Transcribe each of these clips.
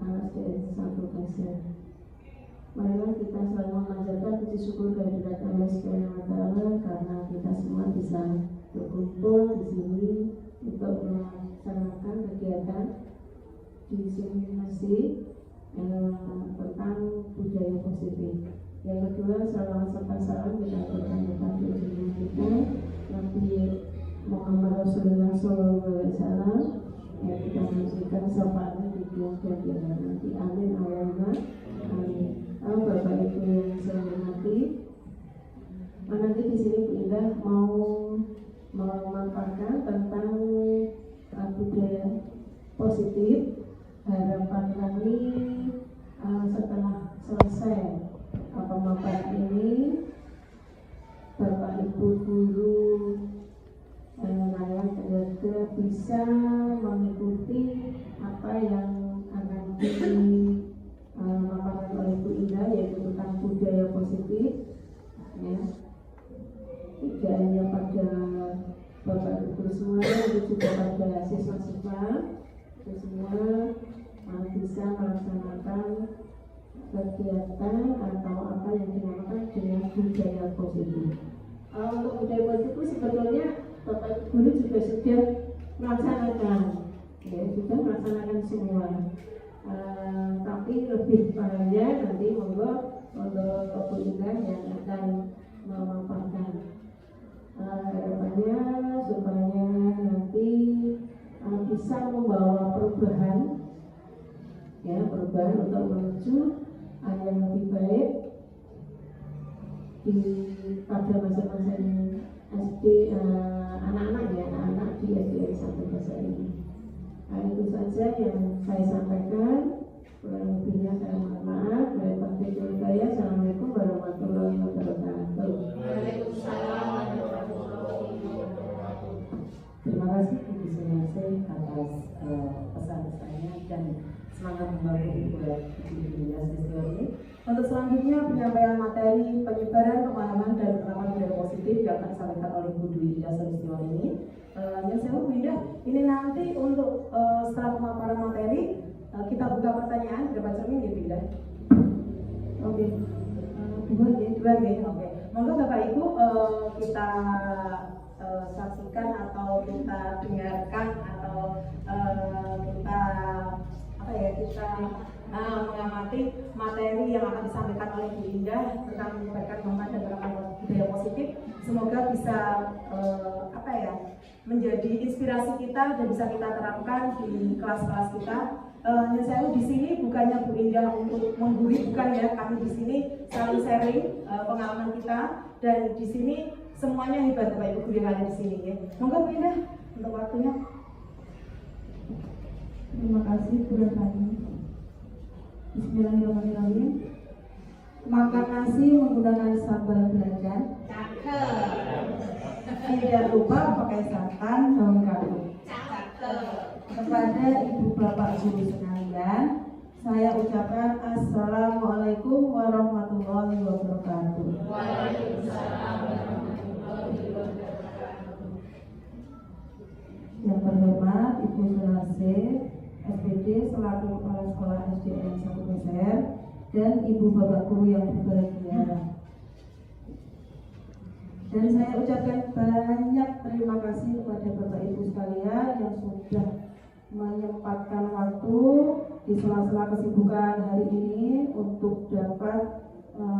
SDN 1 Kasih. Marilah kita selalu memanjatkan puji syukur kehadirat Allah Subhanahu wa Ta'ala karena kita semua bisa berkumpul di sini untuk melaksanakan kegiatan di seminasi tentang budaya positif. Yang kedua, salawat serta salam kita berikan kepada junjungan kita Nabi Muhammad Rasulullah SAW, yang kita menunjukkan syafaatnya di dunia dan di akhirat nanti. Amin. Allahumma amin. Bapak Ibu yang saya hormati, nanti di sini Bu Indah mau memaparkan tentang budaya positif. Harapan kami setelah selesai pemaparan ini, Bapak Ibu guru layak tenaga bisa mengikuti apa yang akan dimaparkan oleh Bu Indah, yaitu tentang budaya positif, ya. Tidak hanya pada Bapak Ibu semua, tapi juga pada siswa-siswa semua bisa melaksanakan kegiatan atau apa yang dinamakan dengan budaya positif. Untuk budaya positif sebetulnya Bapak Guru juga sudah melaksanakan, ya, sudah melaksanakan semua. Tapi lebih banyak nanti monggo untuk Bu Indah yang akan memaparkan. Harapannya supaya nanti bisa membawa perubahan, ya, perubahan untuk menuju yang lebih baik pada masing-masing SD anak-anak, ya, anak-anak di SDN 1 Kasih ini. Itu saja yang saya sampaikan. Kurang lebihnya saya mohon maaf. Assalamualaikum warahmatullahi wabarakatuh. Waalaikumsalam warahmatullahi wabarakatuh. Terima kasih Ibu Sunarsi atas pesan-pesannya dan semangat membantu buat Ibu Siswa ini. Untuk selanjutnya penyampaian materi penyebaran pemahaman dan penerapan budaya positif yang akan disampaikan oleh Bu Dwi Sulistiwa ini. Yang saya Bu Indah, ini nanti untuk setelah pemaparan materi kita buka pertanyaan. Berapa cermin ya Bu Indah? Oke. Dua ya. Oke. Monggo Bapak Ibu kita saksikan atau kita dengarkan atau kita mengamati materi yang akan disampaikan oleh Bu Indah tentang menyebarkan pemahaman dan penerapan budaya positif. Semoga bisa menjadi inspirasi kita dan bisa kita terapkan di kelas-kelas kita. Saya di sini bukannya Bu Indah untuk menggurui, bukan ya. Kami di sini saling sharing pengalaman kita dan di sini semuanya hebat Bapak Ibu guru yang ada di sini ya. Monggo Bu Indah untuk waktunya. Terima kasih sudah kami. Bismillahirrahmanirrahim. Makan nasi menggunakan sambal belacan. Tidak lupa pakai santan daun kari. Kepada Ibu Bapak Guru sekalian, saya ucapkan Assalamualaikum warahmatullahi wabarakatuh. Waalaikumsalam warahmatullahi wabarakatuh. Yang terhormat Ibu Sunarsi SPD selaku Kepala Sekolah SDN 1 Kasih dan Ibu Bapak Guru yang berbahagia. Dan saya ucapkan banyak terima kasih kepada Bapak Ibu sekalian yang sudah menyempatkan waktu di sela-sela kesibukan hari ini untuk dapat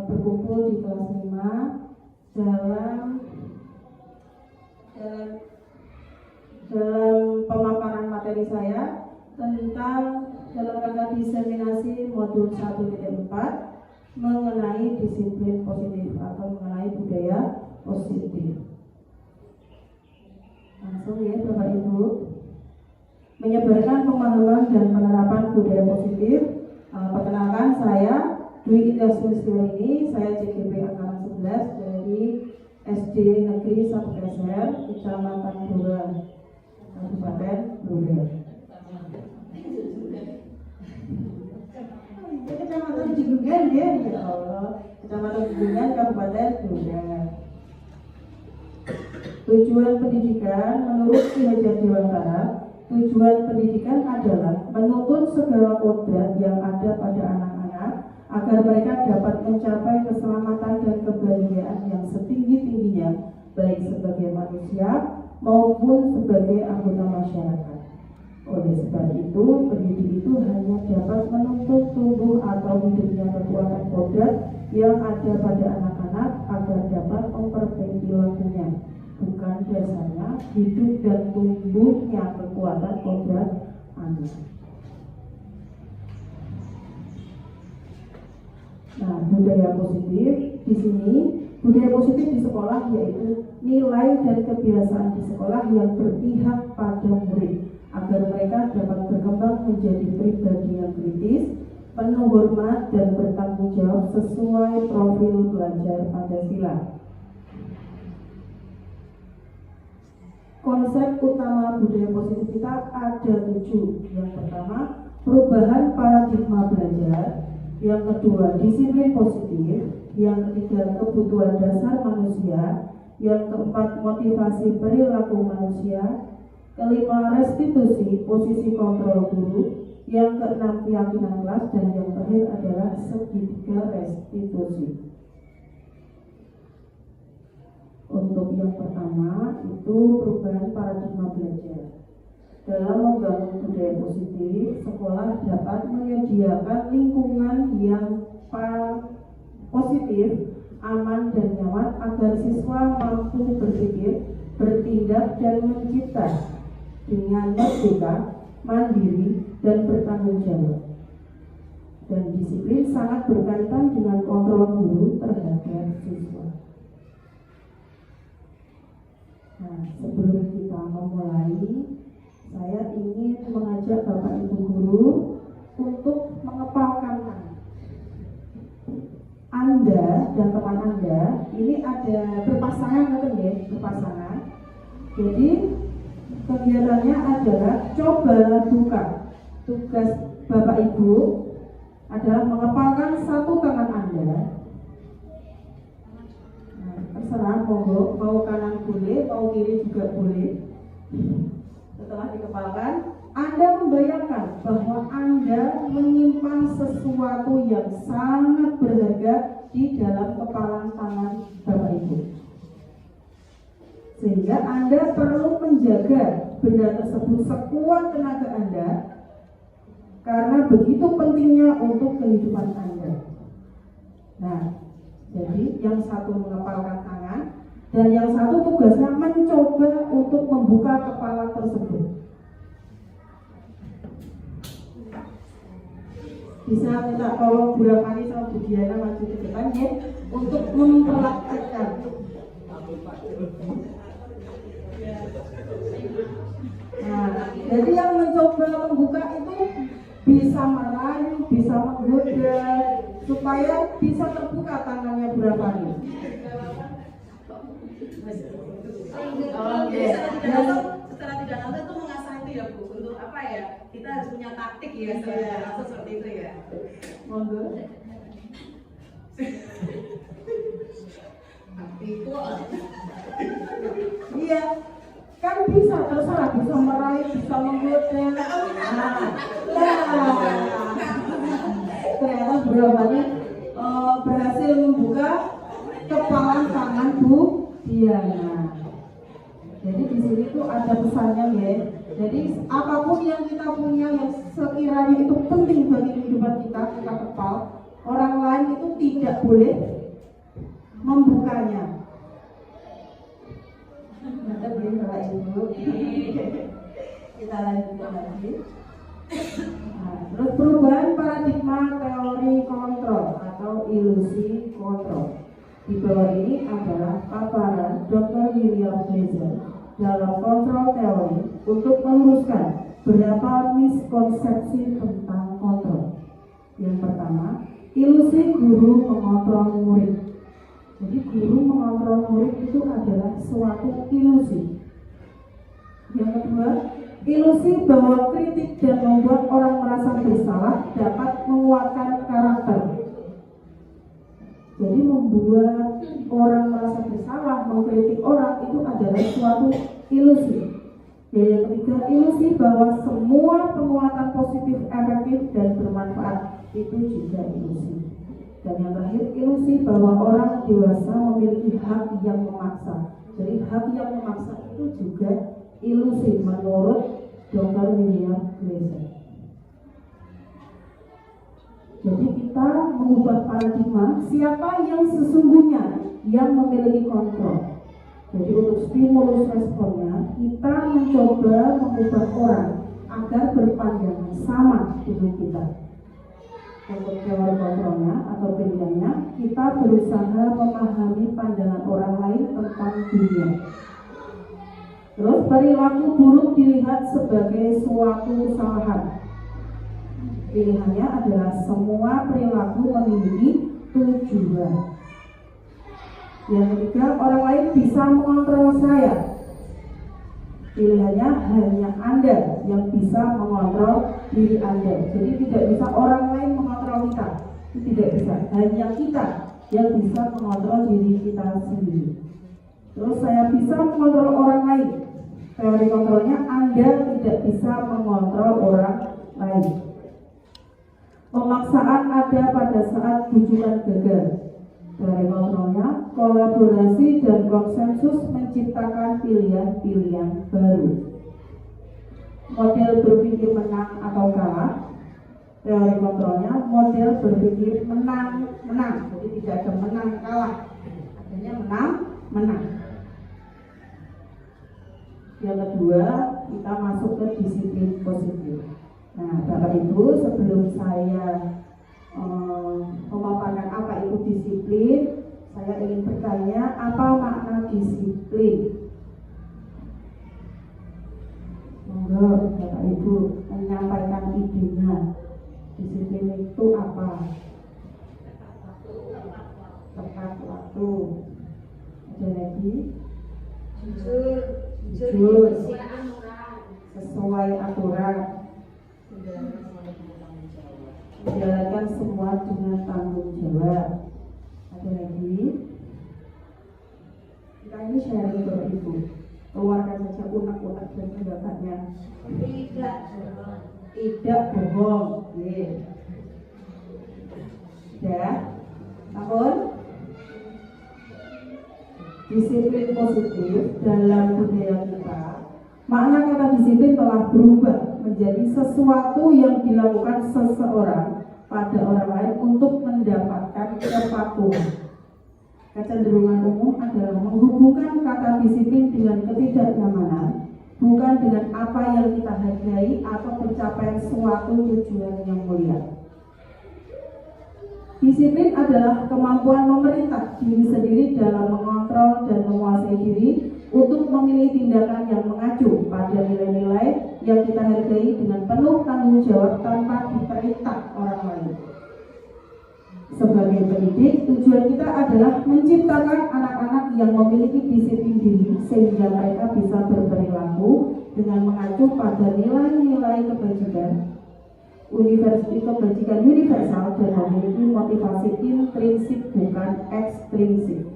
berkumpul di kelas 5 dalam pemaparan materi saya tentang dalam rangka diseminasi modul 1.4 mengenai disiplin positif atau mengenai budaya positif. Langsung ya Bapak Ibu, menyebarkan pemahaman dan penerapan budaya positif. Perkenalkan saya Dwi Sulistiwa ini, saya CGP angkatan 11 dari SD Negeri 1 Kasih, Kecamatan Blora, Kabupaten Blora. Kecamatan Cidungan ya, ya Allah. Kecamatan Cidungan, Kabupaten Blora. Tujuan pendidikan menurut Ki Hajar Dewan Barat Tujuan pendidikan adalah menuntun segala kodrat yang ada pada anak-anak agar mereka dapat mencapai keselamatan dan kebahagiaan yang setinggi-tingginya, baik sebagai manusia maupun sebagai anggota masyarakat. Oleh sebab itu, pendidik itu hanya dapat menuntut tumbuh atau hidupnya kekuatan kodrat yang ada pada anak-anak agar dapat memperbaiki lakunya, bukan dasarnya hidup dan tumbuhnya kekuatan kodrat anak. Nah, budaya positif di sini, budaya positif di sekolah yaitu nilai dan kebiasaan di sekolah yang berpihak pada murid agar mereka dapat berkembang menjadi pribadi yang kritis, penuh hormat dan bertanggung jawab sesuai profil belajar Pancasila. Konsep utama budaya positif kita ada 7. Yang pertama, perubahan paradigma belajar. Yang kedua, disiplin positif. Yang ketiga, kebutuhan dasar manusia. Yang keempat, motivasi perilaku manusia. Kelima, restitusi posisi kontrol guru. Yang keenam, keyakinan kelas. Dan yang terakhir adalah segitiga restitusi. Untuk yang pertama itu perubahan paradigma belajar. Dalam membangun budaya positif, sekolah dapat menyediakan lingkungan yang positif, aman dan nyaman agar siswa mampu berpikir, bertindak dan mencipta dengan merdeka, mandiri dan bertanggung jawab. Dan disiplin sangat berkaitan dengan kontrol guru terhadap siswa. Nah, sebelum kita memulai, saya ingin mengajak Bapak Ibu guru untuk mengepalkan tangan. Anda dan teman Anda ini ada berpasangan, kan ya? Berpasangan. Jadi kegiatannya adalah coba buka. Tugas Bapak Ibu adalah mengepalkan satu tangan Anda. Terserah, monggo, mau kanan boleh, mau kiri juga boleh. Setelah dikepalkan, Anda membayangkan bahwa Anda menyimpan sesuatu yang sangat berharga di dalam kepalan tangan Bapak Ibu. Sehingga Anda perlu menjaga benda tersebut sekuat tenaga Anda, karena begitu pentingnya untuk kehidupan Anda. Nah, jadi yang satu mengepalkan tangan dan yang satu tugasnya mencoba untuk membuka kepala tersebut. Bisa minta tolong Bu Rafani sama Bu Diana maju ke depan ya untuk mempraktekkan. Nah, jadi yang mencoba membuka itu bisa merayu, bisa menggoda, supaya bisa terbuka tangannya Bu Rafani. Setelah tidak nonton tuh mengasah itu ya Bu, untuk apa ya? Kita harus punya taktik ya, seperti itu ya. Monggo. Taktikku. Iya, kan bisa terserah, bisa meraih, bisa menggoda. Ternyata Bu Rafani berhasil membuka kepalan tangan Bu Diana. Jadi di sini tuh ada pesannya ya. Jadi apapun yang kita punya yang sekiranya itu penting bagi kehidupan kita, kita kepal, orang lain itu tidak boleh membukanya. Nanti beli Bapak Ibu. Kita lanjutkan lagi. Nah, terus perubahan paradigma teori kontrol atau ilusi kontrol. Di bawah ini adalah paparan Dr. William Blazer dalam kontrol teori untuk meluruskan beberapa miskonsepsi tentang kontrol. Yang pertama, ilusi guru mengontrol murid. Jadi guru mengontrol murid itu adalah suatu ilusi. Yang kedua, ilusi bahwa kritik dan membuat orang merasa bersalah dapat menguatkan karakter. Jadi membuat orang merasa bersalah, mengkritik orang itu adalah suatu ilusi Dan yang ketiga, ilusi bahwa semua penguatan positif, efektif, dan bermanfaat itu juga ilusi. Dan yang terakhir, ilusi bahwa orang dewasa memiliki hak yang memaksa. Jadi hak yang memaksa itu juga ilusi menurut Dr. William Glasser. Jadi kita mengubah paradigma siapa yang sesungguhnya yang memiliki kontrol. Jadi untuk stimulus responnya kita mencoba mengubah orang agar berpandangan sama dengan kita. Untuk teori kontrolnya atau pilihannya, kita berusaha memahami pandangan orang lain tentang dunia. Terus perilaku buruk dilihat sebagai suatu kesalahan. Pilihannya adalah semua perilaku memiliki tujuan. Yang ketiga, orang lain bisa mengontrol saya. Pilihannya hanya Anda yang bisa mengontrol diri Anda. Jadi tidak bisa orang lain mengontrol kita. Itu tidak bisa. Hanya kita yang bisa mengontrol diri kita sendiri. Terus saya bisa mengontrol orang lain. Teori kontrolnya Anda tidak bisa mengontrol orang lain. Pemaksaan ada pada saat bujukan gagal. Teori kontrolnya, kolaborasi dan konsensus menciptakan pilihan-pilihan baru. Model berpikir menang atau kalah. Teori kontrolnya, model berpikir menang-menang. Jadi tidak ada menang kalah. Adanya menang-menang. Yang kedua, kita masuk ke disiplin positif. Nah, Bapak Ibu, sebelum saya memaparkan apa itu disiplin, saya ingin bertanya apa makna disiplin. Monggo Bapak Ibu menyampaikan idenya. Disiplin itu apa? Tepat waktu. Ada lagi? Jujur. Sesuai aturan. Menjalankan semua dengan tanggung jawab. Ada lagi? Kita ini sharing Bapak Ibu. Keluarkan saja unek-unek dan pendapatnya. Tidak bohong. Ya, tahun disiplin positif dalam budaya kita. Makna kata disiplin telah berubah menjadi sesuatu yang dilakukan seseorang pada orang lain untuk mendapatkan kepatuhan. Kecenderungan umum adalah menghubungkan kata disiplin dengan ketidaknyamanan, bukan dengan apa yang kita hargai atau pencapaian suatu tujuan yang mulia. Disiplin adalah kemampuan memerintah diri sendiri dalam mengontrol dan menguasai diri untuk memilih tindakan yang mengacu pada nilai-nilai yang kita hargai dengan penuh tanggung jawab tanpa diperintah orang lain. Sebagai pendidik, tujuan kita adalah menciptakan anak-anak yang memiliki disiplin diri sehingga mereka bisa berperilaku dengan mengacu pada nilai-nilai kebajikan universal dan memiliki motivasi intrinsik bukan ekstrinsik.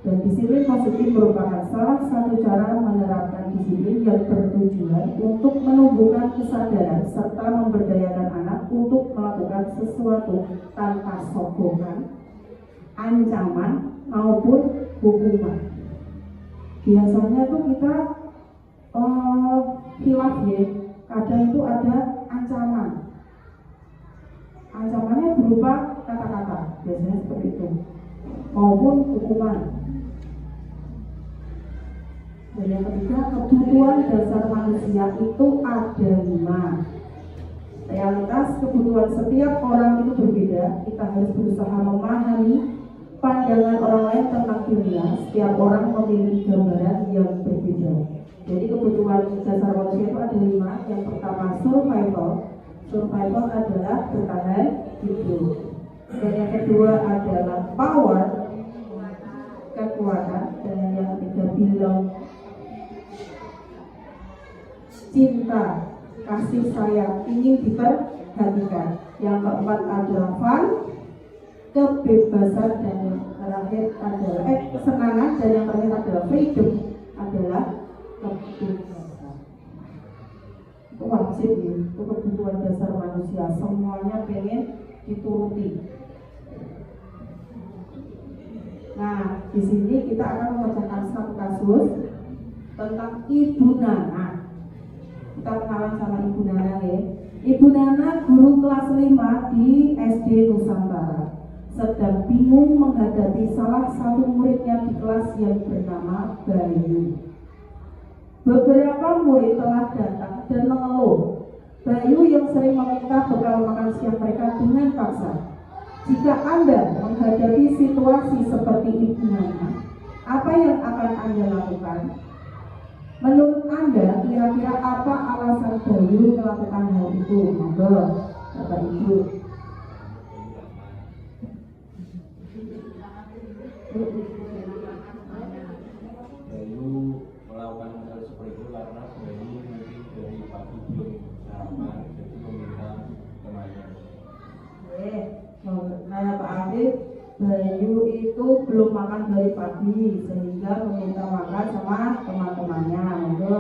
Dan disiplin positif merupakan salah satu cara menerapkan disiplin yang bertujuan untuk menumbuhkan kesadaran serta memberdayakan anak untuk melakukan sesuatu tanpa sokongan, ancaman maupun hukuman. Biasanya tuh kita khilaf ya, kadang itu ada ancaman. Ancamannya berupa kata-kata, biasanya seperti itu, maupun hukuman. Dan yang ketiga, kebutuhan dasar manusia itu ada 5. Realitas kebutuhan setiap orang itu berbeda. Kita harus berusaha memahami pandangan orang lain tentang dunia. Setiap orang memiliki gambaran yang berbeda. Jadi kebutuhan dasar manusia itu ada 5. Yang pertama survival. Survival adalah bertahan hidup. Dan yang kedua adalah power, kekuatan. Dan yang ketiga belong, cinta, kasih sayang, ingin diperhatikan. Yang keempat adalah fun, kebebasan, dan yang terakhir adalah kesenangan, dan yang terakhir adalah freedom, adalah kebebasan. wajib ya, itu kebutuhan dasar manusia, semuanya pengen dituruti. Nah, di sini kita akan membacakan satu kasus tentang Ibu Nana. Kita kenalan sama Ibu Nana ya. Ibu Nana guru kelas 5 di SD Nusantara, sedang bingung menghadapi salah satu muridnya di kelas yang bernama Bayu. Beberapa murid telah datang dan mengeluh Bayu yang sering meminta bekal makan siang mereka dengan paksa. Jika Anda menghadapi situasi seperti Ibu Nana, apa yang akan Anda lakukan? Menurut Anda, kira-kira apa alasan Bayu melakukan hal itu? Monggo, Bapak Ibu. Bayu melakukan hal seperti itu karena Bayu mungkin dari pagi belum sarapan, jadi meminta temannya. Saya Pak Afif, Bayu itu belum makan dari pagi sehingga meminta makan sama teman-temannya. Monggo.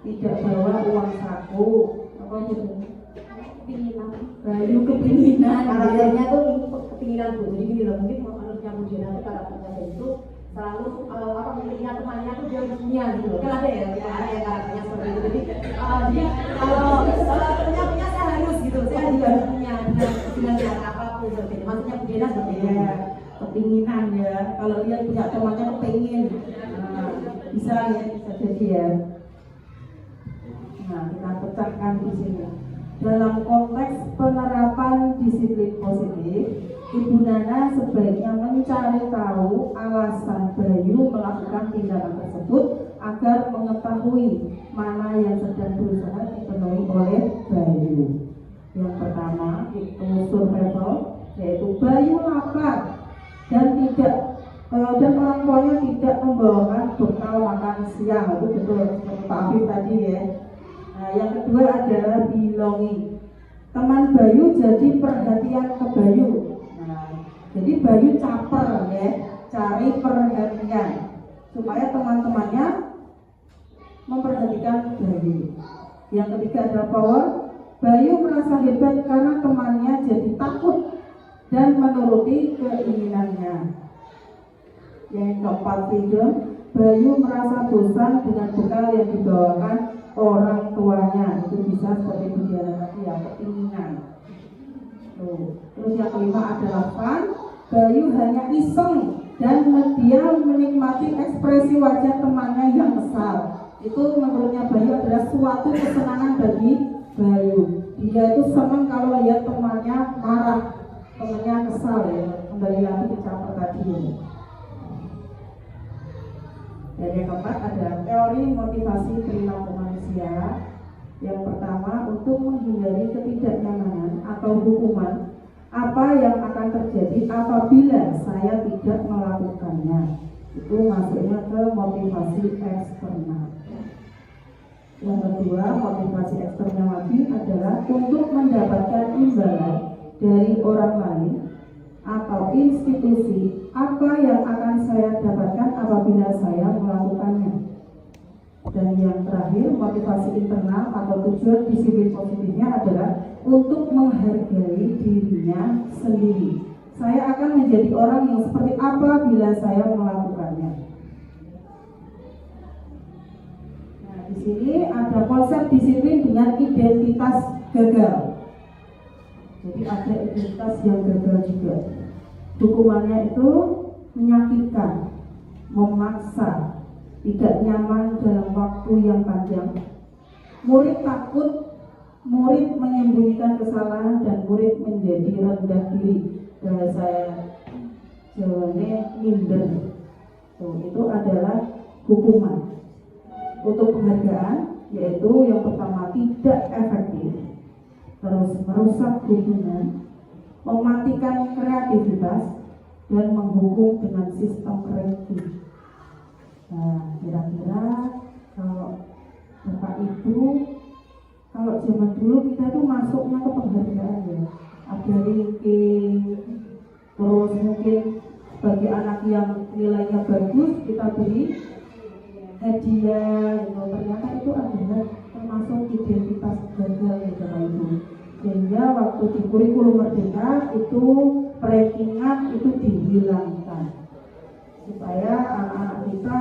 Tidak bawa uang saku. Apa itu? Kepinginan. Bayu kepinginan. Karakternya tuh kepinginan Bu. Jadi gini loh, mungkin menurutnya Bu Jena itu karakternya itu selalu memiliki temannya tuh dia punya gitu loh. Kan ada ya karakternya seperti itu. Jadi dia kalau temannya punya saya harus gitu, saya juga harus punya dengan cara apapun seperti itu. Maksudnya Bu Jena seperti itu. Ya, kepinginan ya. Kalau dia punya temannya kepingin, bisa ya, bisa jadi ya. Nah, kita pecahkan di sini. Dalam konteks penerapan disiplin positif, Ibu Nana sebaiknya mencari tahu alasan Bayu melakukan tindakan tersebut agar mengetahui mana yang sedang berusaha dipenuhi oleh Bayu. Yang pertama itu survival, yaitu Bayu lapar dan orang tuanya tidak membawakan bekal makan siang. Itu betul seperti Pak Afif tadi ya. Nah, yang kedua adalah belonging. Teman Bayu jadi perhatian ke Bayu. Nah, jadi Bayu caper ya, cari perhatian supaya teman-temannya memperhatikan Bayu. Yang ketiga adalah power. Bayu merasa hebat karena temannya jadi takut dan menuruti keinginannya. Yang keempat freedom. Bayu merasa bosan dengan bekal yang dibawakan orang tuanya. Itu bisa seperti bicara tadi ya, keinginan. Terus yang kelima adalah fun. Bayu hanya iseng dan dia menikmati ekspresi wajah temannya yang kesal. Itu menurutnya Bayu adalah suatu kesenangan bagi Bayu. Dia itu senang kalau lihat temannya marah, temannya kesal ya. Kembali lagi ke caper tadi. Dan yang keempat adalah teori motivasi perilaku manusia. Yang pertama, untuk menghindari ketidaknyamanan atau hukuman, apa yang akan terjadi apabila saya tidak melakukannya. Itu masuknya ke motivasi eksternal. Yang kedua, motivasi eksternal lagi adalah untuk mendapatkan imbalan dari orang lain atau institusi, apa yang akan saya dapatkan apabila saya melakukannya. Dan yang terakhir, motivasi internal atau tujuan disiplin positifnya adalah untuk menghargai dirinya sendiri. Saya akan menjadi orang yang seperti apa bila saya melakukannya. Nah, di sini ada konsep disiplin dengan identitas gagal. Jadi ada identitas yang gagal juga. Hukumannya itu menyakitkan, memaksa, tidak nyaman dalam waktu yang panjang. Murid takut, murid menyembunyikan kesalahan, dan murid menjadi rendah diri. Bahasa Jawanya minder. Itu adalah hukuman. Untuk penghargaan, yaitu yang pertama tidak efektif, terus merusak hubungan, mematikan kreativitas, dan menghukum dengan sistem ranking. Nah, kira-kira kalau Bapak Ibu, kalau zaman dulu kita tuh masuknya ke penghargaan ya, ada ranking, terus mungkin bagi anak yang nilainya bagus kita beri hadiah gitu. Ternyata itu adalah termasuk identitas gagal gitu itu. Sehingga waktu di kurikulum merdeka itu rankingan itu dihilangkan supaya anak-anak kita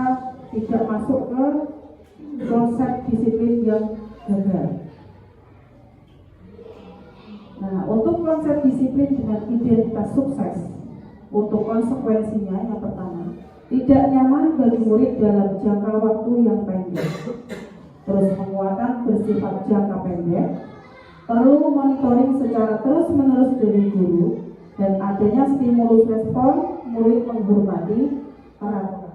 tidak masuk ke konsep disiplin yang gagal. Nah, untuk konsep disiplin dengan identitas sukses, untuk konsekuensinya yang pertama, tidak nyaman bagi murid dalam jangka waktu yang pendek. Terus penguatan bersifat jangka pendek, perlu monitoring secara terus-menerus dari guru, dan adanya stimulus respon murid menghormati para.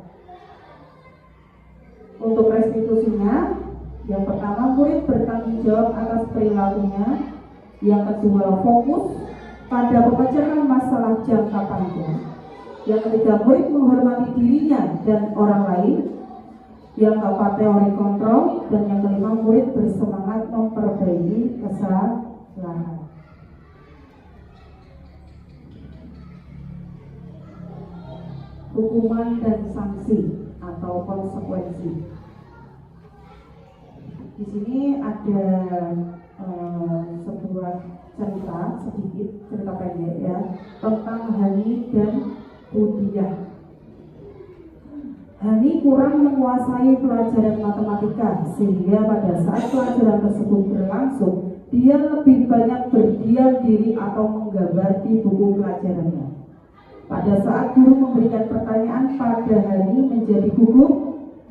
Untuk restitusinya, yang pertama murid bertanggung jawab atas perilakunya. Yang kedua, fokus pada pemecahan masalah jangka panjang. Yang ketiga, murid menghormati dirinya dan orang lain. Yang keempat, teori kontrol. Dan yang kelima, murid bersemangat memperbaiki kesalahan. Hukuman dan sanksi atau konsekuensi. Di sini ada sebuah cerita pendek ya tentang Hani dan Budiah. Hani kurang menguasai pelajaran matematika sehingga pada saat pelajaran tersebut berlangsung dia lebih banyak berdiam diri atau menggambar di buku pelajarannya. Pada saat guru memberikan pertanyaan pada Hani menjadi gugup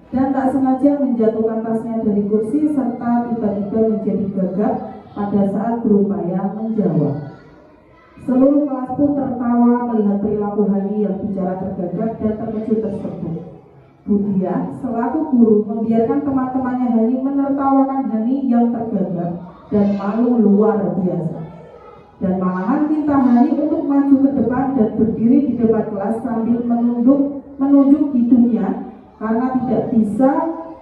dan tak sengaja menjatuhkan tasnya dari kursi serta tiba-tiba menjadi gagap pada saat berupaya menjawab. Seluruh kelas pun tertawa melihat perilaku Hani yang bicara tergagap dan terkejut tersebut. Budiah selaku guru membiarkan teman-temannya Hani menertawakan Hani yang tergagap dan malu luar biasa. Dan malahan minta Hani untuk maju ke depan dan berdiri di depan kelas sambil menunjuk hidungnya karena tidak bisa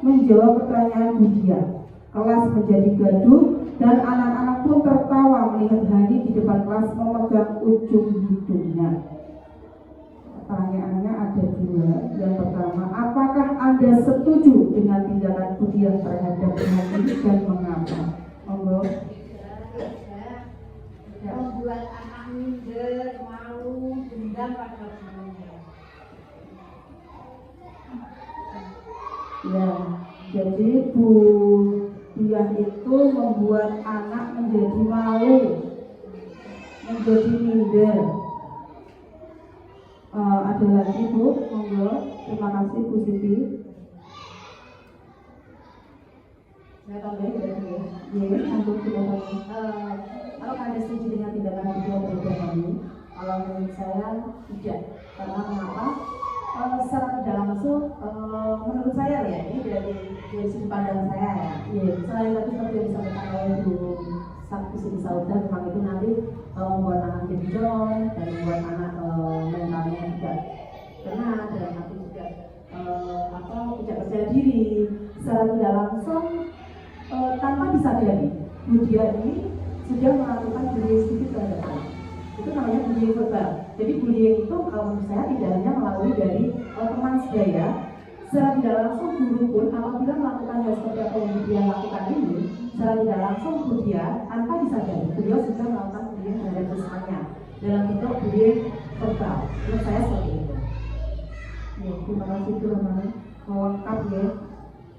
menjawab pertanyaan Budiah. Kelas menjadi gaduh dan anak-anak pun tertawa melihat Hani di depan kelas memegang ujung hidungnya. Pertanyaannya ada dua. Yang pertama, apakah Anda setuju dengan tindakan Budiah terhadap Hani dan mengapa? Monggo. Membuat anak minder, malu, dendam pada gurunya. Ya, jadi Budiah itu membuat anak menjadi malu, menjadi minder. Ada lagi Bu, monggo. Terima kasih Bu Siti. Saya tambahin ya Bu. Ya, untuk tindakan. Kalau Anda setuju dengan tindakan Budiah terhadap Hani, kalau menurut saya tidak. Karena kenapa? Secara tidak langsung, menurut saya ya, ini dari sudut pandang saya ya. Selain tadi seperti yang disampaikan oleh Bu Siti Saudah, memang itu nanti membuat anak jadi down dan membuat anak mentalnya tidak benar dan nanti juga tidak percaya diri. Secara tidak langsung, tanpa disadari, Budiah ini sudah melakukan bullying sedikit terhadap anak. Itu namanya bullying verbal. Jadi bullying itu menurut saya tidak hanya melalui dari teman sebaya. Secara tidak langsung guru pun apabila melakukan hal seperti apa yang Budiah lakukan ini, secara tidak langsung Budiah tanpa disadari beliau sudah melakukan bullying terhadap siswanya dalam bentuk bullying verbal. Menurut saya seperti itu. Ya, terima kasih teman-teman. Lengkap ya.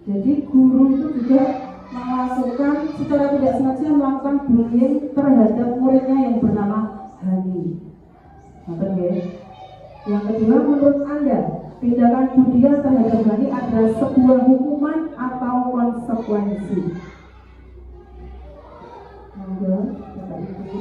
Jadi guru itu juga memasukkan secara tidak sengaja melakukan bullying terhadap muridnya yang bernama Hani. Maka ya. Yang kedua, menurut Anda, tindakan Budiah terhadap Hani adalah sebuah hukuman atau konsekuensi? Monggo, Bapak Ibu.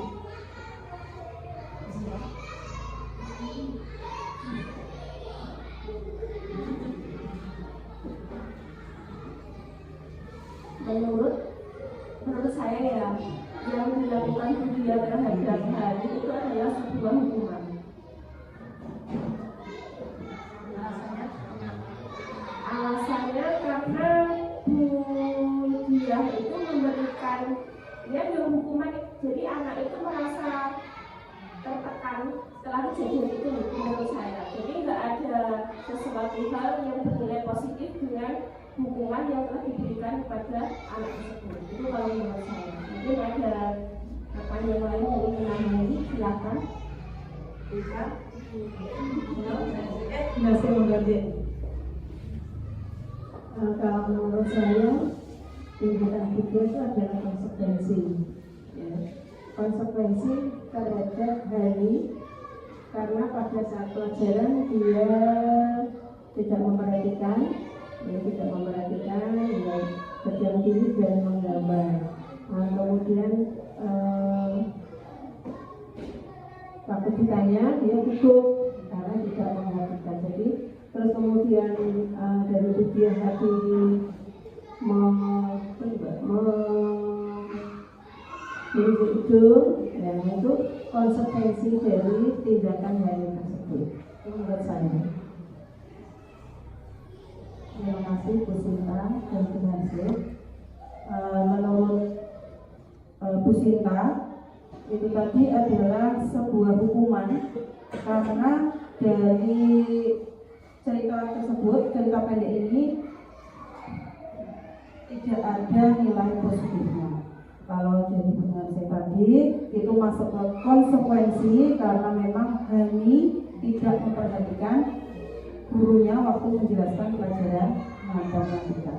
Menurut saya ya, yang dilakukan Budiah terhadap Hani itu adalah sebuah hukuman. Alasannya karena Budiah itu memberikan dia hukuman, jadi anak itu merasa tertekan setelah kejadian itu menurut saya. Jadi nggak ada sesuatu hal yang bernilai positif dengan hukuman yang telah diberikan kepada anak tersebut. Itu kalau menurut saya. Mungkin ada apa yang lain yang ingin menambahi, silakan. Bisa. Masih mengganti. Kalau menurut saya tindakan itu adalah konsekuensi, ya. Konsekuensi terhadap Hani karena pada saat pelajaran dia tidak memperhatikan, ya, berdiam diri dan menggambar. Nah, kemudian waktu ditanya dia gugup karena tidak memperhatikan. Jadi terus kemudian dari tujuan hati hidung, dan itu konsekuensi dari tindakan Hani tersebut. Itu menurut saya. Terima kasih Bu Sinta dan Bu Hansip. Menurut Bu Sinta, itu tadi adalah sebuah hukuman karena dari cerita tersebut, cerita pendek ini tidak ada nilai positifnya. Kalau dari hubungan saya tadi itu masuk ke konsekuensi karena memang Hani tidak memperhatikan gurunya waktu menjelaskan pelajaran matematika.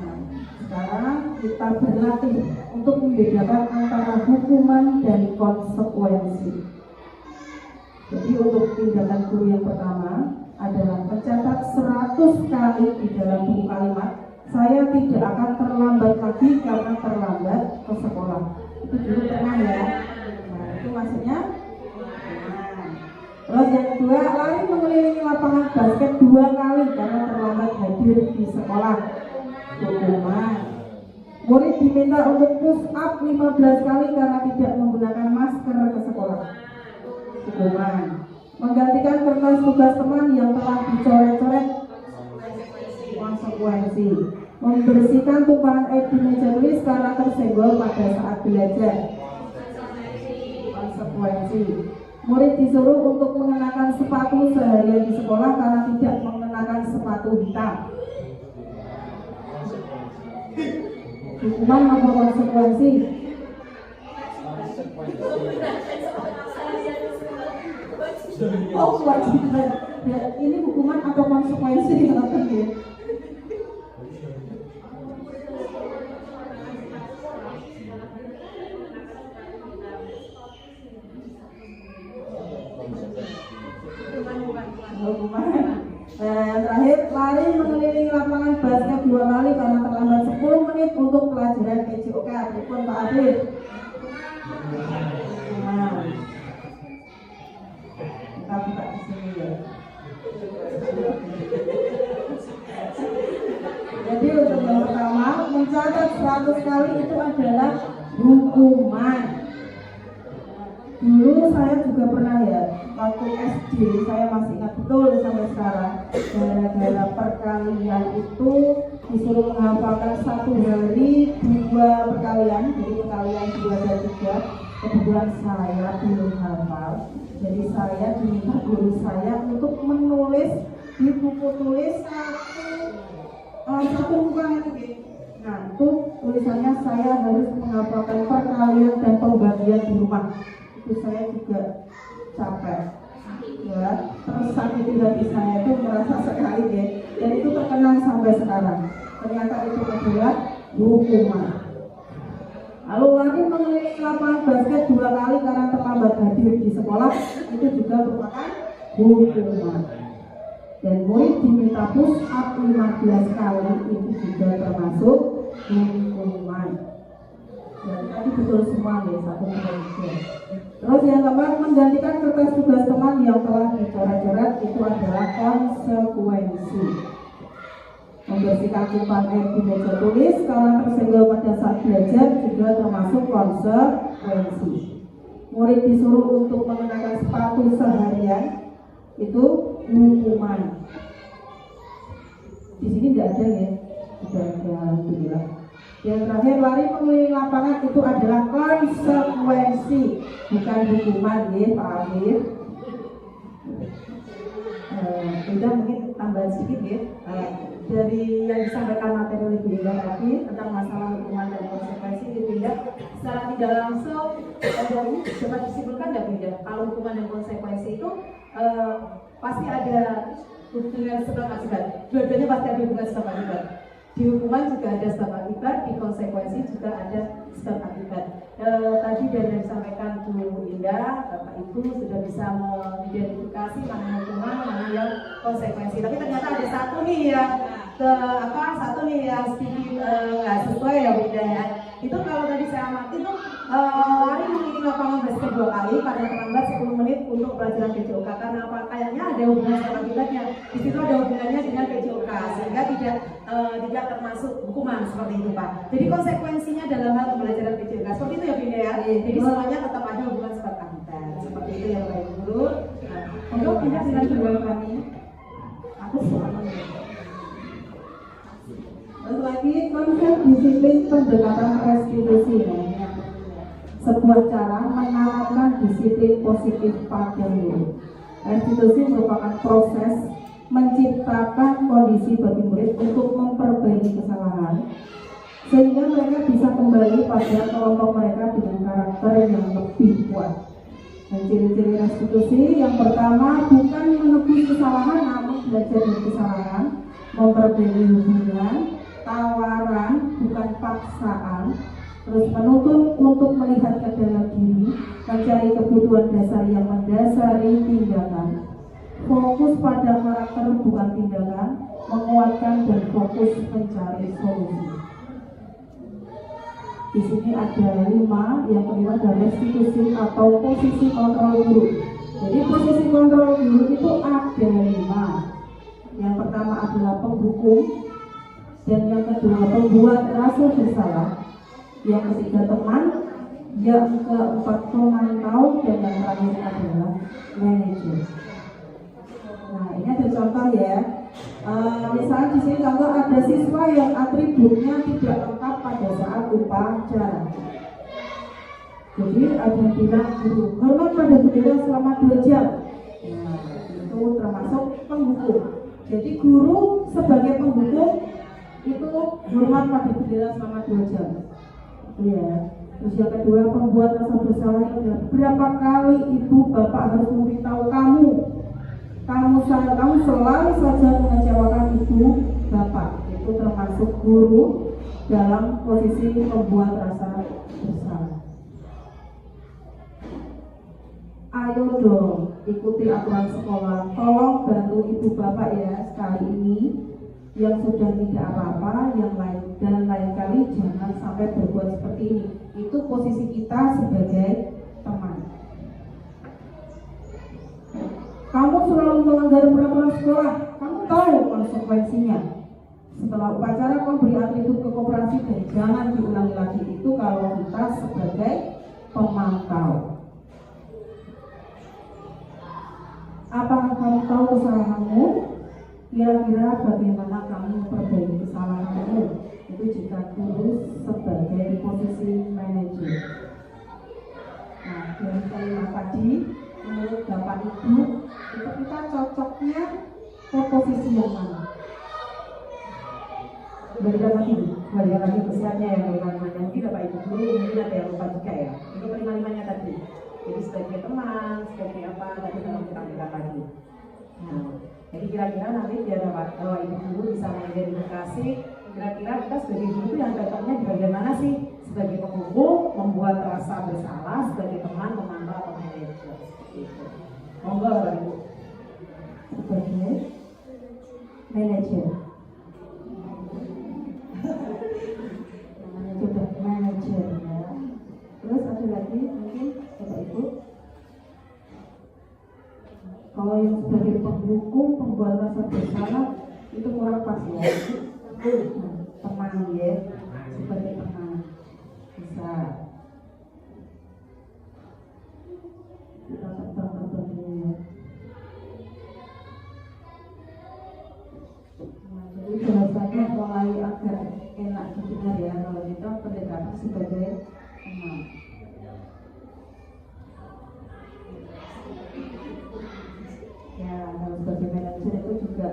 Nah, sekarang kita berlatih untuk membedakan antara hukuman dan konsekuensi. Jadi untuk tindakan guru yang pertama adalah mencatat 100 kali di dalam buku kalimat, saya tidak akan terlambat lagi karena terlambat ke sekolah. Itu dulu pernah ya. Nah, itu maksudnya. Terus yang kedua, lari mengelilingi lapangan basket 2 kali karena terlambat hadir di sekolah. Hukuman. Murid diminta untuk push up 15 kali karena tidak menggunakan masker ke sekolah. Hukuman. Menggantikan kertas tugas teman yang telah dicoret-coret. Konsekuensi. Membersihkan tumpahan air di meja tulis karena tersenggol pada saat belajar. Konsekuensi. Murid disuruh untuk mengenakan sepatu seharian di sekolah karena tidak mengenakan sepatu hitam. Hukuman atau konsekuensi? Oh, kewajiban. Ya, ini hukuman atau konsekuensi ya? Yang terakhir, lari mengelilingi lapangan basket 2 kali karena terlambat 10 menit untuk pelajaran PJOK. Telepon Pak Adil. Nah, kita buka di sini ya. Jadi untuk yang pertama, mencatat 100 kali itu adalah hukuman. Dulu saya juga pernah ya, waktu SD saya masih ingat betul sampai sekarang. Gara-gara perkalian itu disuruh menghafalkan 1 hari 2 perkalian, jadi perkalian 2 dan 3. Kebetulan saya belum hafal, jadi saya diminta guru saya untuk menulis di buku tulis satu buku lagi. Nah, itu tulisannya saya harus menghafalkan perkalian dan pembagian di rumah. Itu saya juga capek ya, terus sakit hati saya itu merasa sekali deh, dan itu terkenang sampai sekarang. Ternyata itu adalah hukuman. Lalu lari mengelilingi lapangan basket 2 kali karena terlambat hadir di sekolah, itu juga merupakan hukuman. Dan murid diminta push up 15 kali, itu juga termasuk hukuman. Dan tadi betul semua ya, 1, 2, 3. Terus yang keempat, menggantikan kertas tugas teman yang telah dicoret-coret, itu adalah konsekuensi. Membersihkan tumpahan air di meja tulis karena tersenggol pada saat belajar juga termasuk konsekuensi. Murid disuruh untuk mengenakan sepatu seharian, itu hukuman. Di sini tidak ada ya, tidak ada, alhamdulillah. Yang terakhir, lari mengelilingi lapangan itu adalah konsekuensi, bukan hukuman ya Pak Amir. Udah mungkin tambahan sedikit ya. Dari yang disampaikan materi oleh Bu Indah tadi tentang masalah hukuman dan konsekuensi, Bu Indah secara tidak langsung dapat disimpulkan ya Bu Indah, kalau hukuman dan konsekuensi itu pasti ada hubungan sebab akibat. Dua-duanya pasti ada hubungan sebab akibat. Di hukuman juga ada sebab akibat, di konsekuensi juga ada sebab akibat. Tadi dari yang disampaikan Bu Indah, Bapak Ibu sudah bisa mengidentifikasi mana hukuman, mana yang konsekuensi. Tapi ternyata ada satu nih yang yang sedikit nggak sesuai ya Bu Indah ya. Itu kalau tadi saya amati tuh lari mengelilingi lapangan basket 2 kali karena terlambat 10 menit untuk pelajaran PJOK. Karena apa? Kayaknya ada hubungan sama akibatnya. Di situ ada hubungannya dengan PJOK sehingga tidak termasuk hukuman seperti itu Pak. Jadi konsekuensinya dalam hal pembelajaran PJOK seperti itu ya Bu Indah ya. Jadi semuanya tetap ada hubungan sebab akibat. Seperti itu ya Bapak Ibu. Untuk pindah dengan kedua kami. Aku semuanya. Terus lagi konsep disiplin pendekatan restitusi ya. Sebuah cara menerapkan disiplin positif pada guru. Restitusi merupakan proses menciptakan kondisi bagi murid untuk memperbaiki kesalahan sehingga mereka bisa kembali pada kelompok mereka dengan karakter yang lebih kuat. Dan ciri-ciri restitusi yang pertama bukan menebus kesalahan namun belajar dari kesalahan, memperbaiki hubungan, tawaran bukan paksaan, terus menuntun untuk melihat ke dalam diri, mencari kebutuhan dasar yang mendasari tindakan, fokus pada karakter bukan tindakan, menguatkan dan fokus mencari solusi. Di sini ada 5, yang kelima ada restitusi atau posisi kontrol guru. Jadi posisi kontrol guru itu ada 5. Yang pertama adalah penghukum, dan yang kedua pembuat rasa bersalah, yang ketiga teman, yang keempat pemantau, dan yang terakhir adalah manajer. Nah ini ada contoh ya. Misalnya di sini contoh ada siswa yang atributnya tidak lengkap pada saat upacara. Jadi ada bilang guru hormat pada bendera selama 2 jam. Nah itu termasuk penghukum. Jadi guru sebagai penghukum itu hormat pada bendera selama 2 jam. Itu ya. Terus yang kedua pembuat rasa bersalah adalah berapa kali ibu bapak harus memberitahu kamu selalu saja mengecewakan ibu bapak. Itu termasuk guru dalam posisi pembuat rasa bersalah. Ayo dong ikuti aturan sekolah, tolong bantu ibu bapak ya sekali ini. Yang sudah tidak apa-apa, yang lain dan lain kali jangan sampai berbuat seperti ini. Itu posisi kita sebagai teman. Kamu selalu melanggar peraturan sekolah, kamu tahu konsekuensinya. Setelah upacara kau beri atribut ke koperasi dan jangan diulangi lagi. Itu kalau kita sebagai pemantau. Apakah kamu tahu kesalahanmu? Kira-kira bagaimana kamu memperbaiki kesalahanmu? Itu jika guru sebagai posisi manajer. Nah, dari kelima tadi, menurut Bapak Ibu, itu kita cocoknya ke posisi yang mana? Balikan lagi pesannya ya teman-teman. Mungkin Bapak Ibu dulu mungkin ada yang lupa juga ya. Itu kelima-limanya tadi. Jadi sebagai teman, sebagai apa tadi kalau kita lihat lagi. Nah, jadi kira-kira nanti biar Bapak Ibu guru bisa mengidentifikasi kira-kira kita sebagai guru yang cocoknya di bagian mana sih? Sebagai penghukum, membuat rasa bersalah, sebagai teman, pemantau atau manajer. Gitu. Monggo Bapak Ibu. Sebagai manajer. Namanya juga manajer ya. Terus ada lagi mungkin Bapak Ibu. Kalau yang sebagai penghukum, pembuat rasa bersalah itu kurang pas ya. Teman ya, sebagai teman bisa kita terbang ya. Nah, jadi bahasanya mulai agak enak didengar ya kalau di sebagai teman. Ya, kalau sebagai manajer itu juga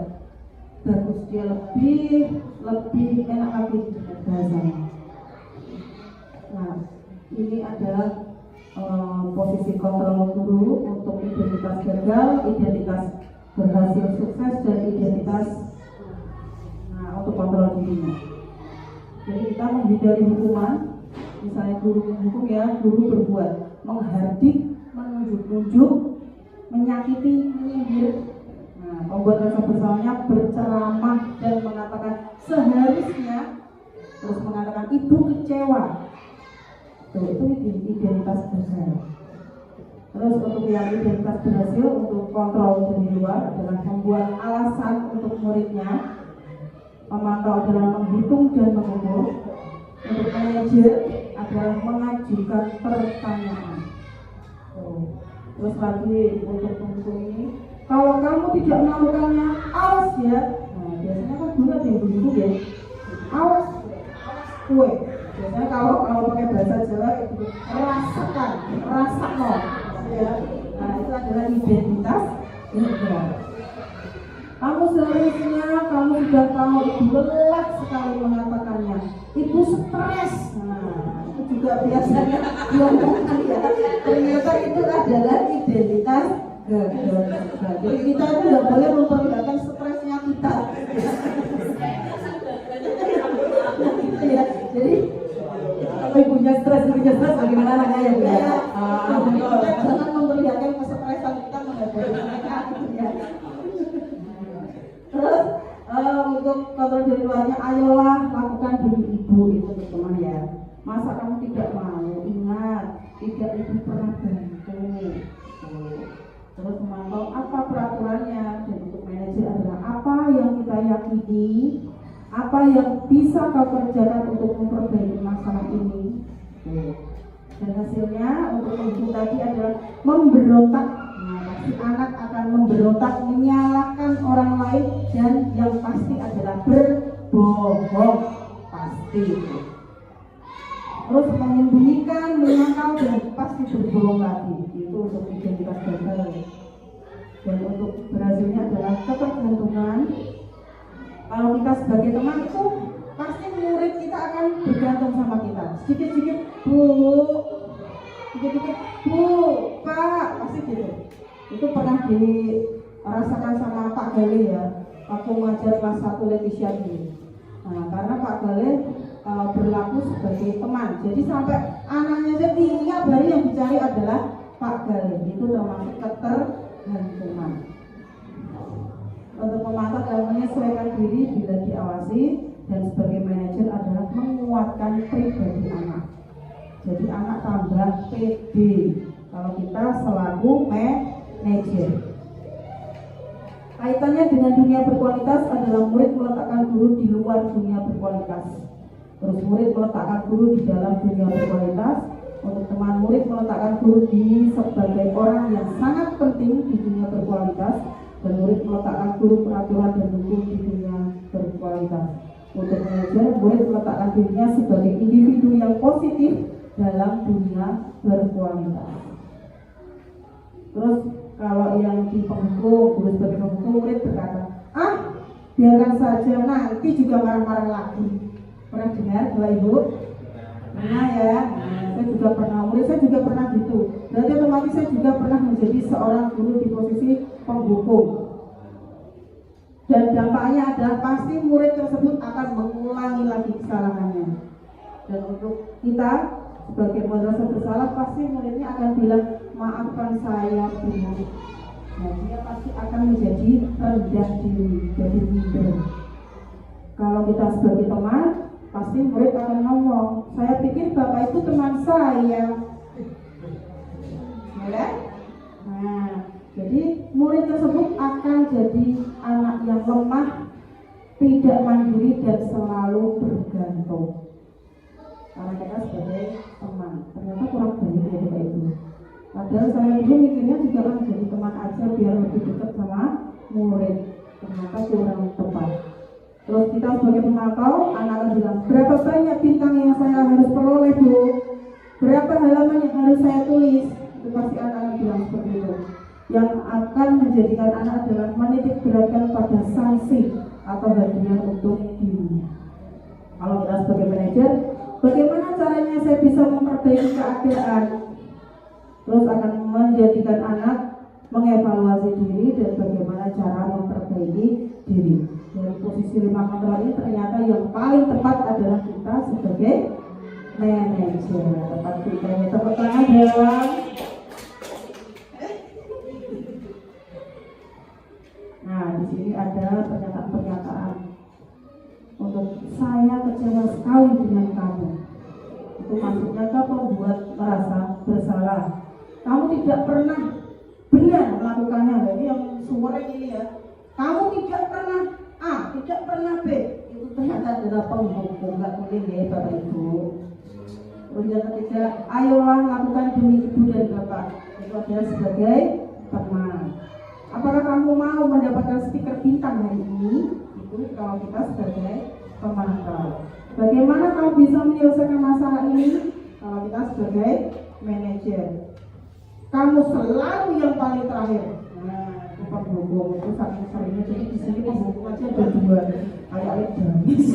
bagus, dia lebih enak lagi dengan bahasanya. Nah, ini adalah posisi kontrol guru untuk identitas gagal, identitas berhasil sukses, dan identitas untuk kontrol dirinya. Jadi kita menghindari hukuman, misalnya guru menghukum ya, guru berbuat menghardik, menunjuk-nunjuk, menyakiti, menyindir, membuat rasa bersalahnya, berceramah dan mengatakan seharusnya, terus mengatakan ibu kecewa. Itu identitas gagal. Terus untuk yang identitas berhasil, untuk kontrol dari luar adalah membuat alasan untuk muridnya, memantau adalah menghitung dan mengukur, untuk manajer adalah mengajukan pertanyaan. Terus lagi untuk penghukum ini, kalau kamu tidak melakukannya, awas ya. Nah, biasanya kan guru ada yang begitu ya, awas kue. Biasanya kalau pakai bahasa Jawa itu rasakan, rasakno, ya. Nah, itu adalah identitas gagal. Kamu seharusnya, kamu sudah tahu, ibu lelah sekali mengatakannya, ibu stres. Nah, itu juga biasanya diomongkan ya. Ternyata itu adalah identitas gagal. Jadi kita itu tidak boleh memperlihatkan stresnya kita. Ya, jadi kalau ibunya stres bagaimana nanya ya Bu ya? Jangan memperlihatkan kesetresan kita menghadapi mereka ya. Terus untuk kontrol dari luarnya, ayolah lakukan demi ibu itu teman ya. Masa kamu tidak mau? Ingat, tidak ibu pernah bantu. Terus memantau apa peraturannya, dan untuk manajer adalah apa yang kita yakini, apa yang bisa kau kerjakan untuk memperbaiki masalah ini. Dan hasilnya untuk ibu tadi adalah memberontak. Si anak akan memberontak, menyalahkan orang lain, dan yang pasti adalah berbohong, pasti. Terus menyembunyikan, menyangkal, dan pasti berbohong lagi. Itu untuk identitas gagal. Dan untuk berhasilnya adalah ketergantungan. Kalau kita sebagai teman itu pasti murid kita akan bergantung sama kita. Sedikit-sedikit bu, sedikit-sedikit bu, pak, pasti gitu. Itu pernah dirasakan sama Pak Gale ya, waktu mengajar kelas 1 Leticia ini. Nah, karena Pak Gale berlaku sebagai teman, jadi sampai anaknya setiap hari yang dicari adalah Pak Gale. Itu termasuk ketergantungan. Untuk memantau dan menyesuaikan diri bila diawasi, dan sebagai manajer adalah menguatkan pribadi anak. Jadi anak tambah pede kalau kita selaku manajer. Kaitannya dengan dunia berkualitas adalah murid meletakkan guru di luar dunia berkualitas. Terus murid meletakkan guru di dalam dunia berkualitas. Untuk teman, murid meletakkan guru di sebagai orang yang sangat penting di dunia berkualitas, dan murid meletakkan guru peraturan dan hukum di dunia berkualitas. Untuk manajer, murid meletakkan dirinya sebagai individu yang positif dalam dunia berkualitas. Terus kalau yang di penghukum, guru sebagai penghukum, murid berkata, biarkan saja, nanti juga marah-marah lagi. Pernah dengar Bapak Ibu? Pernah ya? Saya juga pernah, murid saya juga pernah gitu. Berarti otomatis saya juga pernah menjadi seorang guru di posisi penghukum. Dan dampaknya adalah pasti murid tersebut akan mengulangi lagi kesalahannya. Dan untuk kita sebagai madrasah bersalah, pasti muridnya akan bilang, maafkan saya Bu. Nah, dia pasti akan menjadi rendah diri, jadi minder. Kalau kita sebagai teman, pasti murid akan ngomong, saya pikir Bapak itu teman saya. Ya? Nah, jadi murid tersebut akan jadi anak yang lemah, tidak mandiri, dan selalu bergantung. Karena kita sebagai teman, ternyata kurang baik ya Bapak Ibu. Padahal saya dulu mikirnya juga kan jadi teman aja biar lebih dekat sama murid. Ternyata kurang tepat. Terus kita sebagai pemantau, anak bilang, berapa banyak bintang yang saya harus peroleh Bu? seperti itu. Yang akan menjadikan anak adalah menitik beratkan pada sanksi atau hadiah untuk dirinya. Kalau kita sebagai manajer, bagaimana caranya saya bisa memperbaiki keadaan? Terus akan menjadikan anak mengevaluasi diri dan bagaimana cara memperbaiki diri. Dari posisi 5 kontrol ini ternyata yang paling tepat adalah kita sebagai manajer. Tepat kita tepuk tangan dalam. Nah, di sini ada pernyataan-pernyataan untuk saya kecewa sekali dengan kamu. Itu maksudnya kamu membuat merasa bersalah. Kamu tidak pernah benar melakukannya. Jadi yang sumbernya ini ya. Kamu tidak pernah A, tidak pernah B. Itu ternyata adalah penghukum, nggak boleh ya Bapak Ibu. Terus yang ketiga, ayolah lakukan demi ibu dan bapak. Itu adalah sebagai teman. Apakah kamu mau mendapatkan stiker bintang hari ini? Itu kalau kita sebagai pemantau. Bagaimana kamu bisa menyelesaikan masalah ini? Kalau kita sebagai manajer. Kamu selalu yang paling terakhir. Nah, itu penghukum itu saking seringnya. Jadi di sini penghukum aja ada 2. Kayak gamis.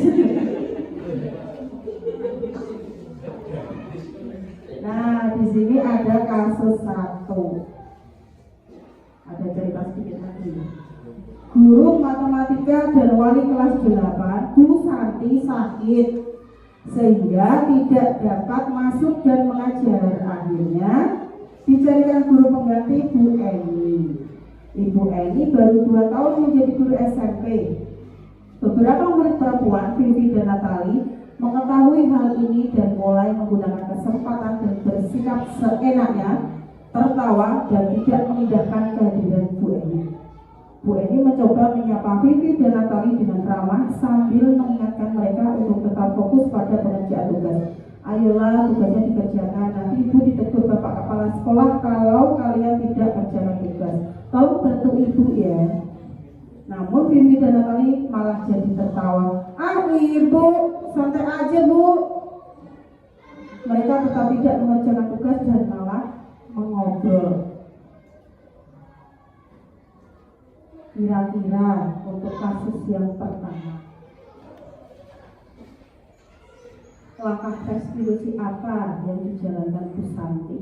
Nah, di sini ada kasus 1. Ada cerita sedikit lagi. Guru matematika dan wali kelas 8, Bu Santi sakit sehingga tidak dapat masuk dan mengajar. Akhirnya dicarikan guru pengganti Bu Eni. Ibu Eni baru 2 tahun menjadi guru SMP. Beberapa murid perempuan, Vivi dan Natali, mengetahui hal ini dan mulai menggunakan kesempatan dan bersikap seenaknya, tertawa dan tidak mengindahkan kehadiran Bu Eni. Bu Eni mencoba menyapa Vivi dan Natali dengan ramah sambil mengingatkan mereka untuk tetap fokus pada pengerjaan tugas. Ayolah, tugasnya dikerjakan. Nanti ibu ditegur bapak kepala sekolah kalau kalian tidak kerjakan tugas. Tolong bantu ibu ya. Namun Vivi dan Natali malah jadi tertawa. Ah ibu, santai aja bu. Mereka tetap tidak mengerjakan tugas dan malah mengobrol. Kira-kira untuk kasus yang pertama, langkah restitusi apa yang dijalankan Bu Santi?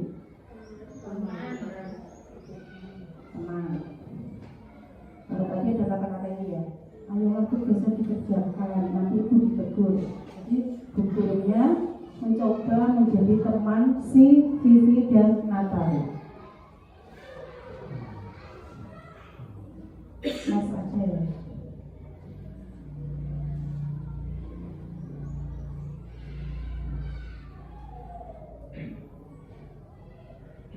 Tenang. Kalau tadi ada kata-kata ini ya, ayolah tugasnya dikerjakan, nanti ibu ditegur. Jadi bu gurunya mencoba menjadi teman si Vivi dan Natali. Mas aja ya.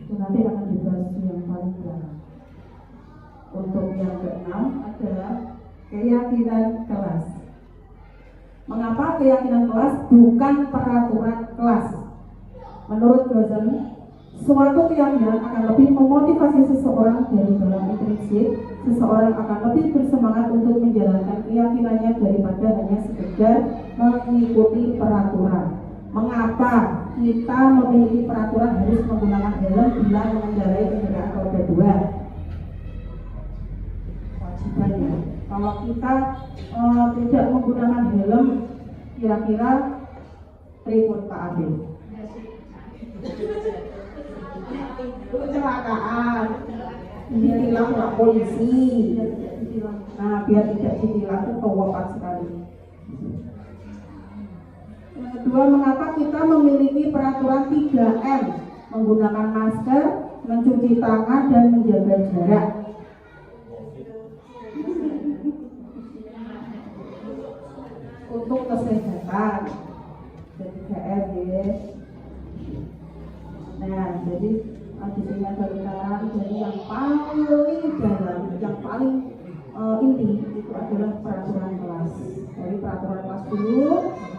Itu nanti akan dibahas yang paling belakang. Untuk yang ke-6 adalah keyakinan kelas. Mengapa keyakinan kelas bukan peraturan kelas? Menurut Gozen, suatu keyakinan akan lebih memotivasi seseorang dari dalam intrinsik. Seseorang akan lebih bersemangat untuk menjalankan keyakinannya daripada hanya sekedar mengikuti peraturan. Mengapa kita memiliki peraturan harus menggunakan helm bila mengendarai kendaraan roda 2? Wajibannya. Kalau kita tidak menggunakan helm, kira-kira repot Pak Adil. Kecelakaan. Ditilang oleh polisi. Nah, biar tidak ditilang itu kewajiban sekali. Yang kedua, mengapa kita memiliki peraturan 3M? Menggunakan masker, mencuci tangan, dan menjaga jarak. Untuk kesehatan. Jadi 3M ya. Nah, jadi di sini ada lingkaran. Jadi yang paling dalam, yang paling inti itu adalah peraturan kelas. Dari peraturan kelas dulu,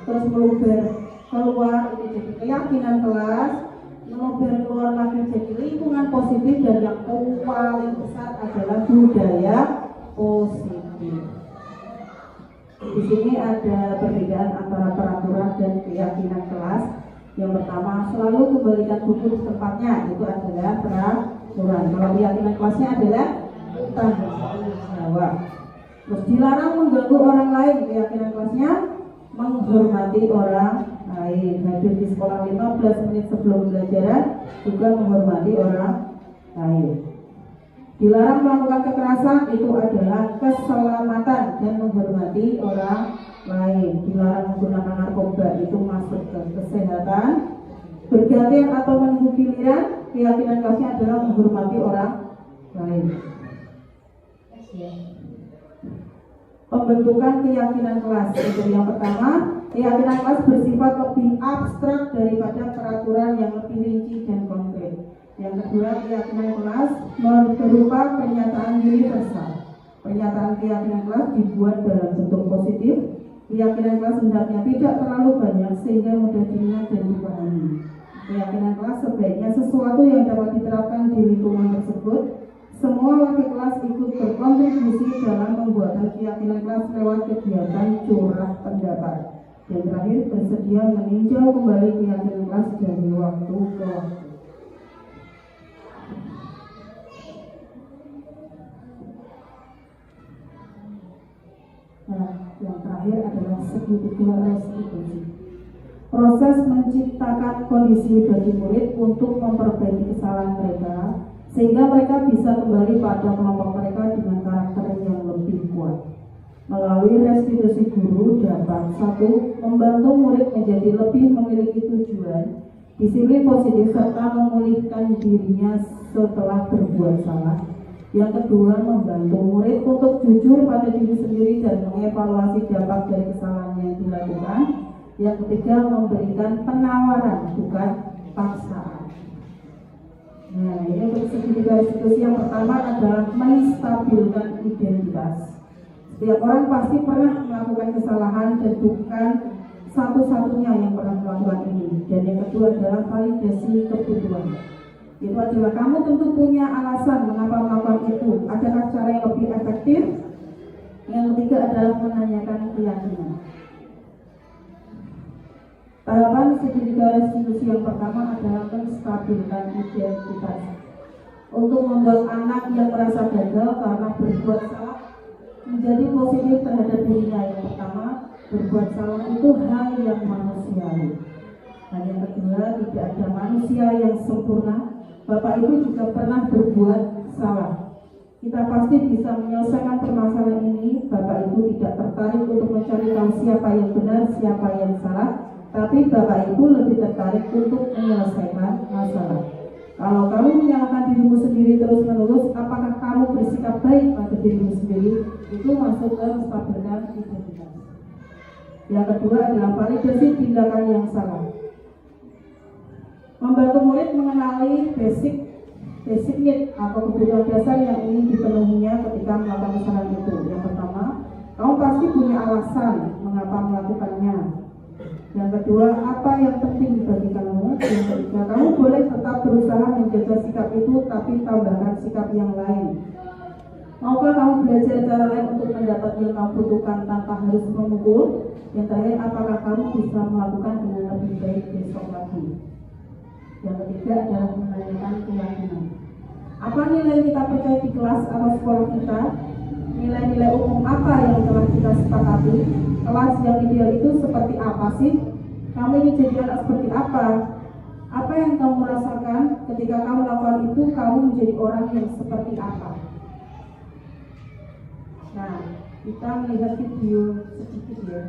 terus meluber keluar ini jadi keyakinan kelas, meluber keluar lagi jadi lingkungan positif, dan yang paling besar adalah budaya positif. Di sini ada perbedaan antara peraturan dan keyakinan kelas. Yang pertama, selalu kembalikan buku di tempatnya, itu adalah peraturan. Kalau keyakinan kelasnya adalah tanggung jawab. Terus dilarang mengganggu orang lain, keyakinan kelasnya menghormati orang lain. Hadir di sekolah 15 menit sebelum pelajaran juga menghormati orang lain. Dilarang melakukan kekerasan, itu adalah keselamatan dan menghormati orang lain. Dilarang menggunakan narkoba, itu masuk ke kesehatan. Bergantian atau menunggu giliran, keyakinan kelasnya adalah menghormati orang lain. Pembentukan keyakinan kelas, itu yang pertama. Keyakinan kelas bersifat lebih abstrak daripada peraturan yang lebih rinci dan konkret. Yang kedua, keyakinan kelas berupa pernyataan universal. Pernyataan keyakinan kelas dibuat dalam bentuk positif. Keyakinan kelas hendaknya tidak terlalu banyak sehingga mudah diingat dan dipahami. Keyakinan kelas sebaiknya sesuatu yang dapat diterapkan di lingkungan tersebut. Semua wakil kelas ikut berkontribusi dalam pembuatan keyakinan kelas lewat kegiatan curah pendapat. Yang terakhir, bersedia meninjau kembali keyakinan kelas dari waktu ke waktu. Nah, yang terakhir adalah segitiga restitusi. Proses menciptakan kondisi bagi murid untuk memperbaiki kesalahan mereka sehingga mereka bisa kembali pada kelompok mereka dengan karakter yang lebih kuat. Melalui restitusi, guru dapat 1. Membantu murid menjadi lebih memiliki tujuan, disiplin positif serta memulihkan dirinya setelah berbuat salah. Yang kedua, membantu murid untuk jujur pada diri sendiri dan mengevaluasi dampak dari kesalahan yang dilakukan. Yang ketiga, memberikan penawaran bukan paksaan. Nah, ini untuk segitiga restitusi yang pertama adalah menstabilkan identitas. Setiap orang pasti pernah melakukan kesalahan dan bukan satu-satunya yang pernah melakukan ini. Dan yang kedua adalah validasi kebutuhan. Itu adalah kamu tentu punya alasan mengapa melakukan itu. Adakah cara yang lebih efektif? Yang ketiga adalah menanyakan keyakinan. Tahapan segitiga restitusi yang pertama adalah menstabilkan identitas. Untuk membuat anak yang merasa gagal karena berbuat salah menjadi positif terhadap dirinya. Yang pertama, berbuat salah itu hal yang manusiawi. Dan yang kedua, tidak ada manusia yang sempurna. Bapak Ibu juga pernah berbuat salah. Kita pasti bisa menyelesaikan permasalahan ini. Bapak Ibu tidak tertarik untuk mencari tahu siapa yang benar, siapa yang salah, tapi Bapak Ibu lebih tertarik untuk menyelesaikan masalah. Kalau kamu menyalahkan dirimu sendiri terus-menerus, apakah kamu bersikap baik pada dirimu sendiri? Itu masuk ke menstabilkan identitas. Yang kedua adalah validasi tindakan yang salah. Membantu murid mengenali basic need atau kebutuhan dasar yang ingin dipenuhinya ketika melakukan kesalahan itu. Yang pertama, kamu pasti punya alasan mengapa melakukannya. Yang kedua, apa yang penting bagi kamu? Yang ketiga, kamu boleh tetap berusaha menjaga sikap itu, tapi tambahkan sikap yang lain. Maukah kamu belajar cara lain untuk mendapat yang kamu butuhkan tanpa harus memukul? Yang terakhir, apakah kamu bisa melakukan dengan lebih baik besok lagi? Yang ketiga adalah menanyakan keyakinan. Apa nilai kita percaya di kelas atau sekolah kita? Nilai-nilai umum apa yang telah kita sepakati? Kelas yang ideal itu seperti apa sih? Kamu ingin jadi anak seperti apa? Apa yang kamu rasakan ketika kamu melakukan itu? Kamu menjadi orang yang seperti apa? Nah, kita melihat video sedikit ya.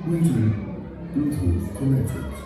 Waiting. Bluetooth connected.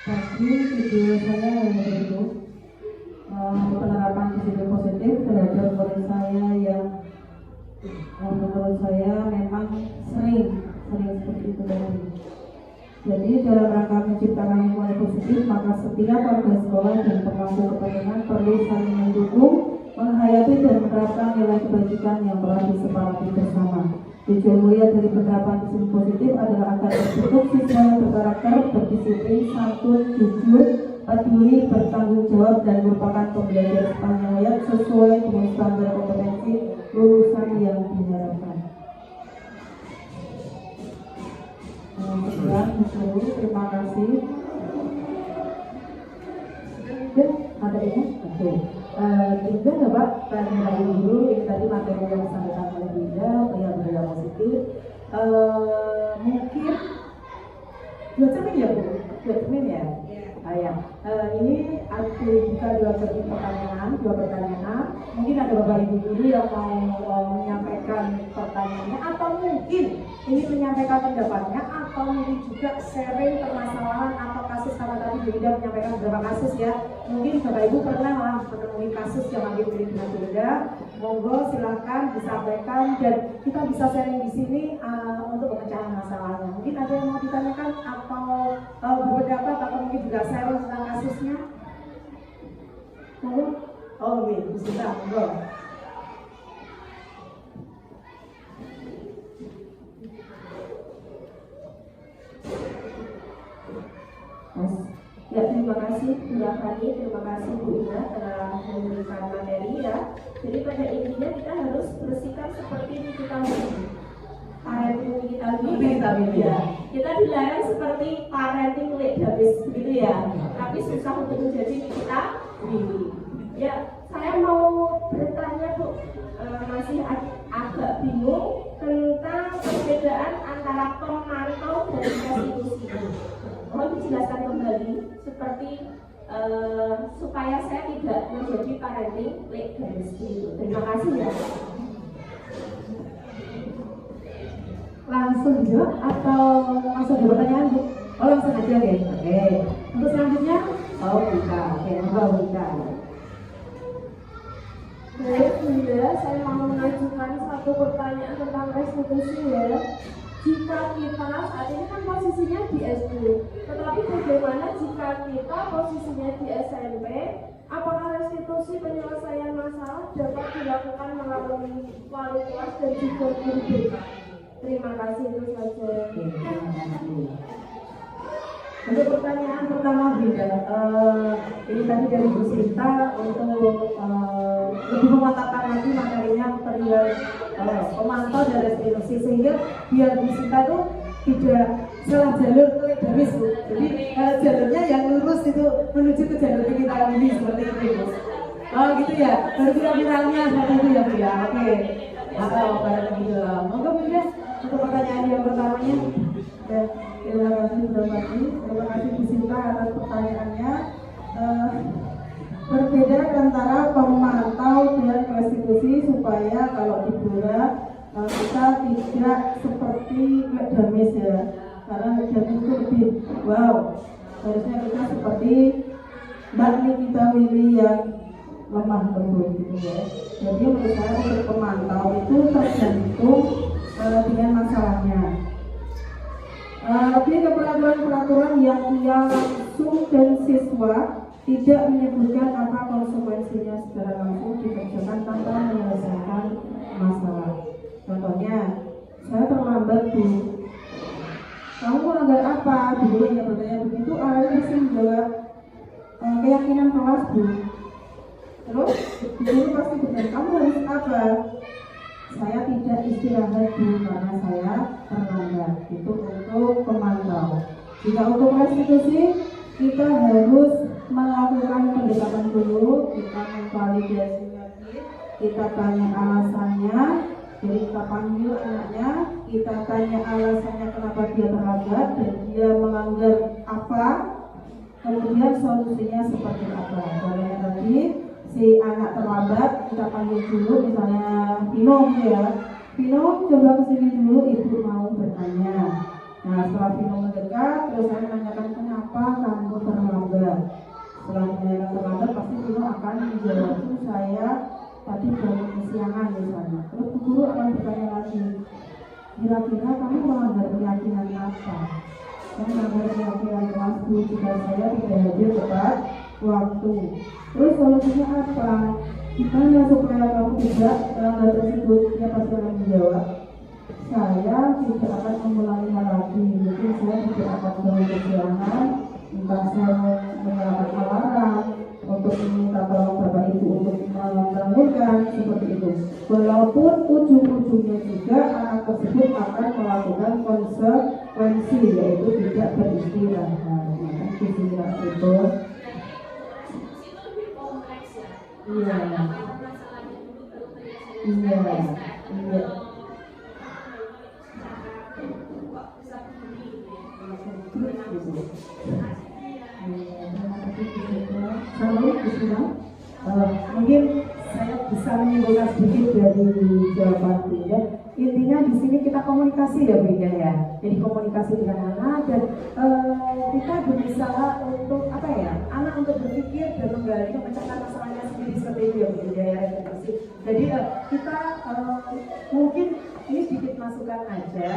Tadi video saya yang itu penerapan disiplin positif terhadap murid saya yang menurut saya memang sering seperti itu tadi. Jadi dalam rangka menciptakan lingkungan positif, maka setiap warga sekolah dan pemangku kepentingan perlu saling mendukung, menghayati dan menerapkan nilai kebajikan yang telah disepakati bersama. Tujuan mulia dari penerapan disiplin positif adalah agar terbentuk siswa yang berkarakter, berdisiplin, santun, jujur, peduli, bertanggung jawab, dan merupakan pembelajar sepanjang hayat sesuai dengan standar kompetensi lulusan yang diharapkan. Sekian, terima kasih. Ada ini? Oke. Juga ya Pak, tadi dulu ini tadi materi yang disampaikan oleh Dinda, yang berada positif. Mungkin 2 cermin ya Bu? 2 cermin ya? Ya. Ini ada juga dua pertanyaan. Mungkin ada Bapak Ibu guru yang mau menyampaikan pertanyaannya, atau mungkin ini menyampaikan pendapatnya, atau mungkin juga sharing permasalahan atau kasus, karena tadi Dinda menyampaikan beberapa kasus ya. Mungkin Bapak Ibu pernah menemui kasus yang hampir mirip dengan Dinda. Monggo silahkan disampaikan dan kita bisa sharing di sini untuk pemecahan masalahnya. Mungkin ada yang mau ditanyakan atau berpendapat atau mungkin juga sharing tentang kasusnya. Monggo. Oh iya, bisa monggo. Ya, terima kasih Mbak Fani, terima kasih Bu Ina telah memberikan materi ya. Jadi pada intinya kita harus bersikap seperti ini kita parenting kita ya. Kita dilarang seperti parenting habis begitu ya. Tapi susah untuk menjadi kita sendiri. Ya, saya mau bertanya Bu, masih agak bingung tentang perbedaan antara pemantau dan restitusi. Mohon dijelaskan kembali seperti supaya saya tidak menjadi parenting garis itu. Terima kasih ya. Langsung jawab atau langsung ada pertanyaan Bu? Oh langsung aja ya. Oke. Untuk selanjutnya, buka. Oke, buka. Baik Bunda, saya mau mengajukan satu pertanyaan tentang restitusi ya. Jika kita saat ini kan posisinya di SD, tetapi bagaimana jika kita posisinya di SMP? Apakah restitusi penyelesaian masalah dapat dilakukan melalui wali kelas dan juga guru BK? Terima kasih, itu saja. Untuk pertanyaan pertama Bunda, ini tadi dari Bu Sinta untuk lebih memantapkan lagi materinya perihal pemantau dan restitusi, sehingga biar Bu Sinta itu tidak salah jalur garis Bu. Jadi jalurnya yang lurus itu menuju ke jalur kita ini seperti itu Bu. Oh gitu ya, baru viralnya seperti itu ya Bu ya. Oke. Atau barang gitu. Monggo Bunda untuk pertanyaan yang pertamanya. Terima kasih Bu Sinta atas pertanyaannya. Berbeda antara pemantau dan restitusi supaya kalau dibuat kita tidak seperti Damis ya, karena Damis itu lebih wow, harusnya kita seperti Mbak Nikita Willy yang lemah lembut gitu ya. Jadi menurut saya untuk pemantau itu tergantung dengan masalahnya. Lebih ke peraturan yang langsung dan siswa tidak menyebutkan apa konsekuensinya secara langsung dikerjakan tanpa menyelesaikan masalah. Contohnya, saya terlambat Bu. Kamu melanggar apa? Dulu yang bertanya begitu, ayah bisa menjawab keyakinan kelas Bu. Terus, dulu pasti bertanya, kamu harus apa? Saya tidak istirahat Bu karena saya terlambat. Itu untuk pemantau. Jika untuk restitusi, kita harus melakukan pendekatan dulu, kita memvalidasi lagi, kita tanya alasannya, jadi kita panggil anaknya, kita tanya alasannya kenapa dia terlambat dan dia melanggar apa, kemudian solusinya seperti apa. Contohnya tadi si anak terlambat, kita panggil dulu, misalnya Pino ya, Pino coba kesini dulu, ibu mau bertanya. Nah setelah Vino mendekat, terus saya menanyakan kenapa kamu terlambat. Setelah menanyakan terlambat, pasti Vino akan menjawab itu saya tadi bangun kesiangan misalnya. Terus Bu Guru akan bertanya lagi, kira-kira kamu melanggar keyakinan apa? Kamu melanggar keyakinan kelas jika saya tidak hadir tepat waktu. Terus solusinya apa? Gimana supaya kamu tidak melanggar tersebut? Dia pasti akan menjawab, saya tidak akan mengulanginya lagi. Mungkin saya tidak akan bangun kesiangan, entah saya menyalakan alarm untuk meminta tolong Bapak Ibu untuk membangunkan seperti itu. Walaupun ujung-ujungnya juga anak tersebut akan melakukan konsekuensi, yaitu tidak beristirahat. Istirahat itu iya. Mungkin saya bisa menyimpulkan sedikit dari jawaban Bunda. Intinya di sini kita komunikasi ya Bunda ya. Jadi komunikasi dengan anak dan kita berusaha untuk apa ya? Anak untuk berpikir dan menggali memecahkan masalahnya sendiri seperti itu ya Bunda ya. Jadi kita mungkin ini sedikit masukan aja.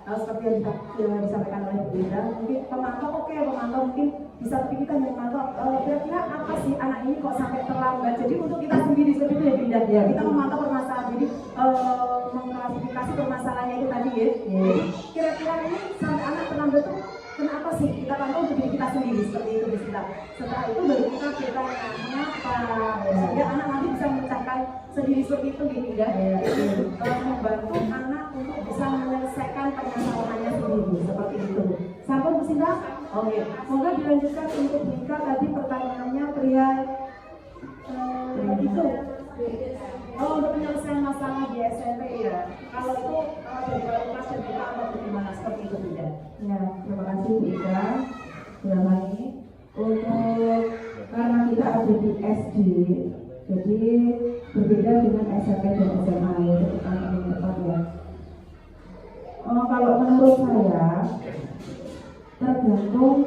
Seperti yang disampaikan oleh Bunda, mungkin pemantau mungkin bisa kita memantau kira-kira apa sih anak ini kok sampai terlambat. Jadi untuk kita sendiri seperti itu ya Bunda ya, kita memantau permasalahan, jadi mengklasifikasi permasalahannya itu tadi ya. Jadi kira-kira ini sampai anak terlambat itu kenapa sih, kita pantau untuk diri kita sendiri seperti itu Bunda. Setelah itu baru kita bertanya mengapa, sehingga anak nanti bisa memecahkan sendiri seperti itu gitu ya. Membantu anak untuk bisa menyelesaikan permasalahannya sendiri seperti itu. Sampai Bu Sinta? Oke, semoga dilanjutkan untuk Nika tadi pertanyaannya perihal itu. Untuk penyelesaian masalah di SMP ya. Kalau itu dari kelas dan kita atau bagaimana seperti itu tidak? Ya, terima kasih Bu Ika. Ulangi untuk karena kita ada di SD, jadi berbeda dengan SMP dan SMA ya, ya. Kalau menurut saya tergantung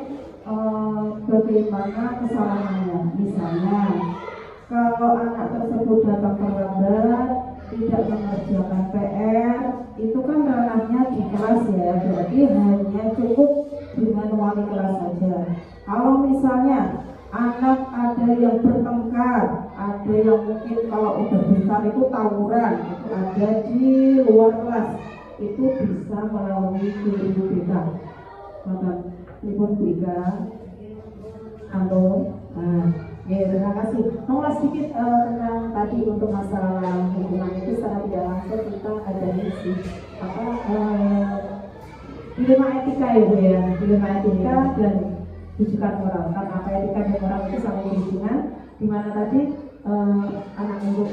bagaimana kesalahannya. Misalnya kalau anak tersebut datang terlambat, tidak mengerjakan PR, itu kan ranahnya di kelas ya, jadi hanya cukup dengan wali kelas saja. Kalau misalnya anak ada yang bertengkar, ada yang mungkin kalau udah besar itu tawuran, itu ada di luar kelas, itu bisa melalui guru BK. Maka Ibu Ika, halo. Ya, terima kasih. Mengulas sedikit tentang tadi untuk masalah hubungan itu secara tidak langsung kita ada misi dilema etika ya Bu ya, dilema etika dan rujukan moral. Karena apa etika dan moral itu sama berhubungan, di mana tadi anak untuk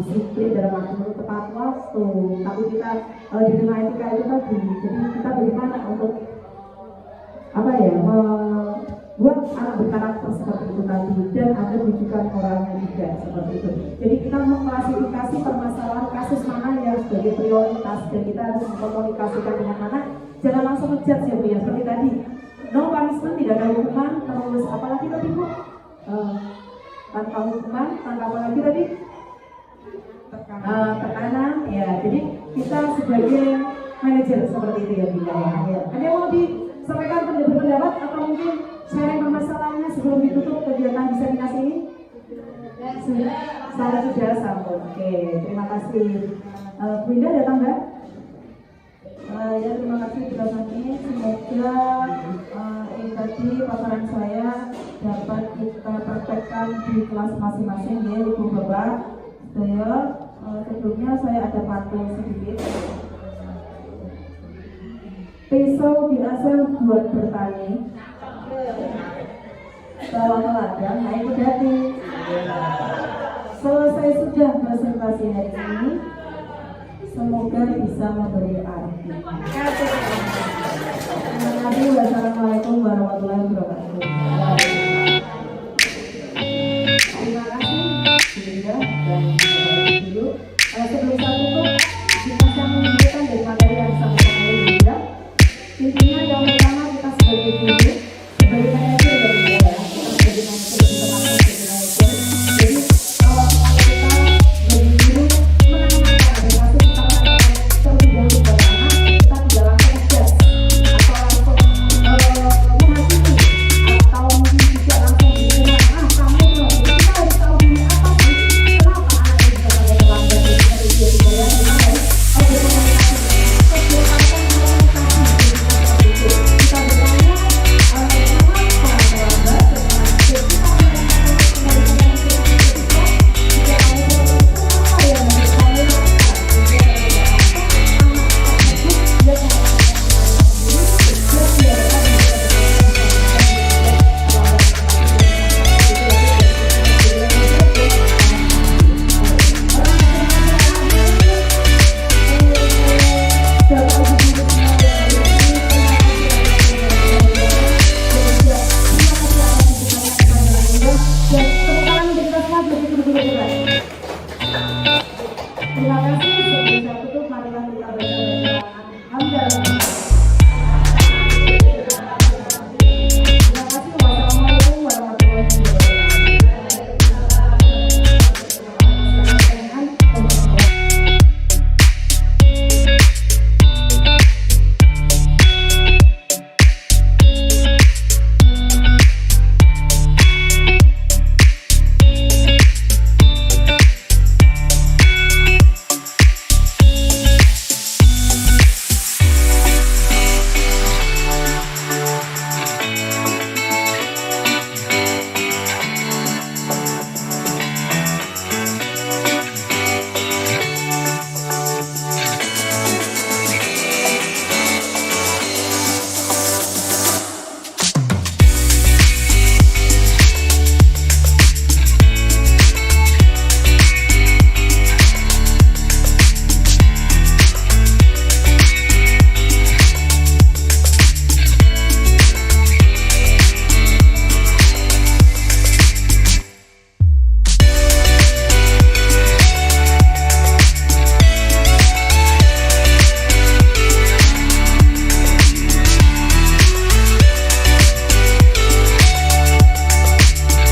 disiplin dalam arti tepat waktu, tapi kita dilema etika itu tadi. Jadi kita bagaimana untuk apa ya, buat anak berkarakter seperti itu tadi, dan ada rujukan orangnya juga seperti itu. Jadi kita mengklasifikasi permasalahan kasus mana yang sebagai prioritas dan kita harus mengkomunikasikan dengan anak. Jangan langsung ngejudge ya Bu ya, seperti tadi no punishment, tidak ada hukuman, terus apalagi tadi Bu, tanpa hukuman, tanpa apalagi tadi tekanan ya. Jadi kita sebagai manajer seperti itu ya Bu ya. Ada yang mau disampaikan pendapat atau mungkin sharing permasalahannya sebelum ditutup kegiatan diseminasi ini? Saya sudah sambung. Oke, terima kasih. Bu Indah ada tambah? Ya, terima kasih sudah hadir. Semoga ini tadi paparan saya dapat kita praktekkan di kelas masing-masing ya Ibu Bapak. Sebelumnya saya ada patung sedikit. Pisau diasah buat bertani, bawa ke ladang naik pedati. Selesai sudah presentasi hari ini, semoga bisa memberi arti. Terima kasih. Wassalamualaikum warahmatullahi wabarakatuh. Terima kasih.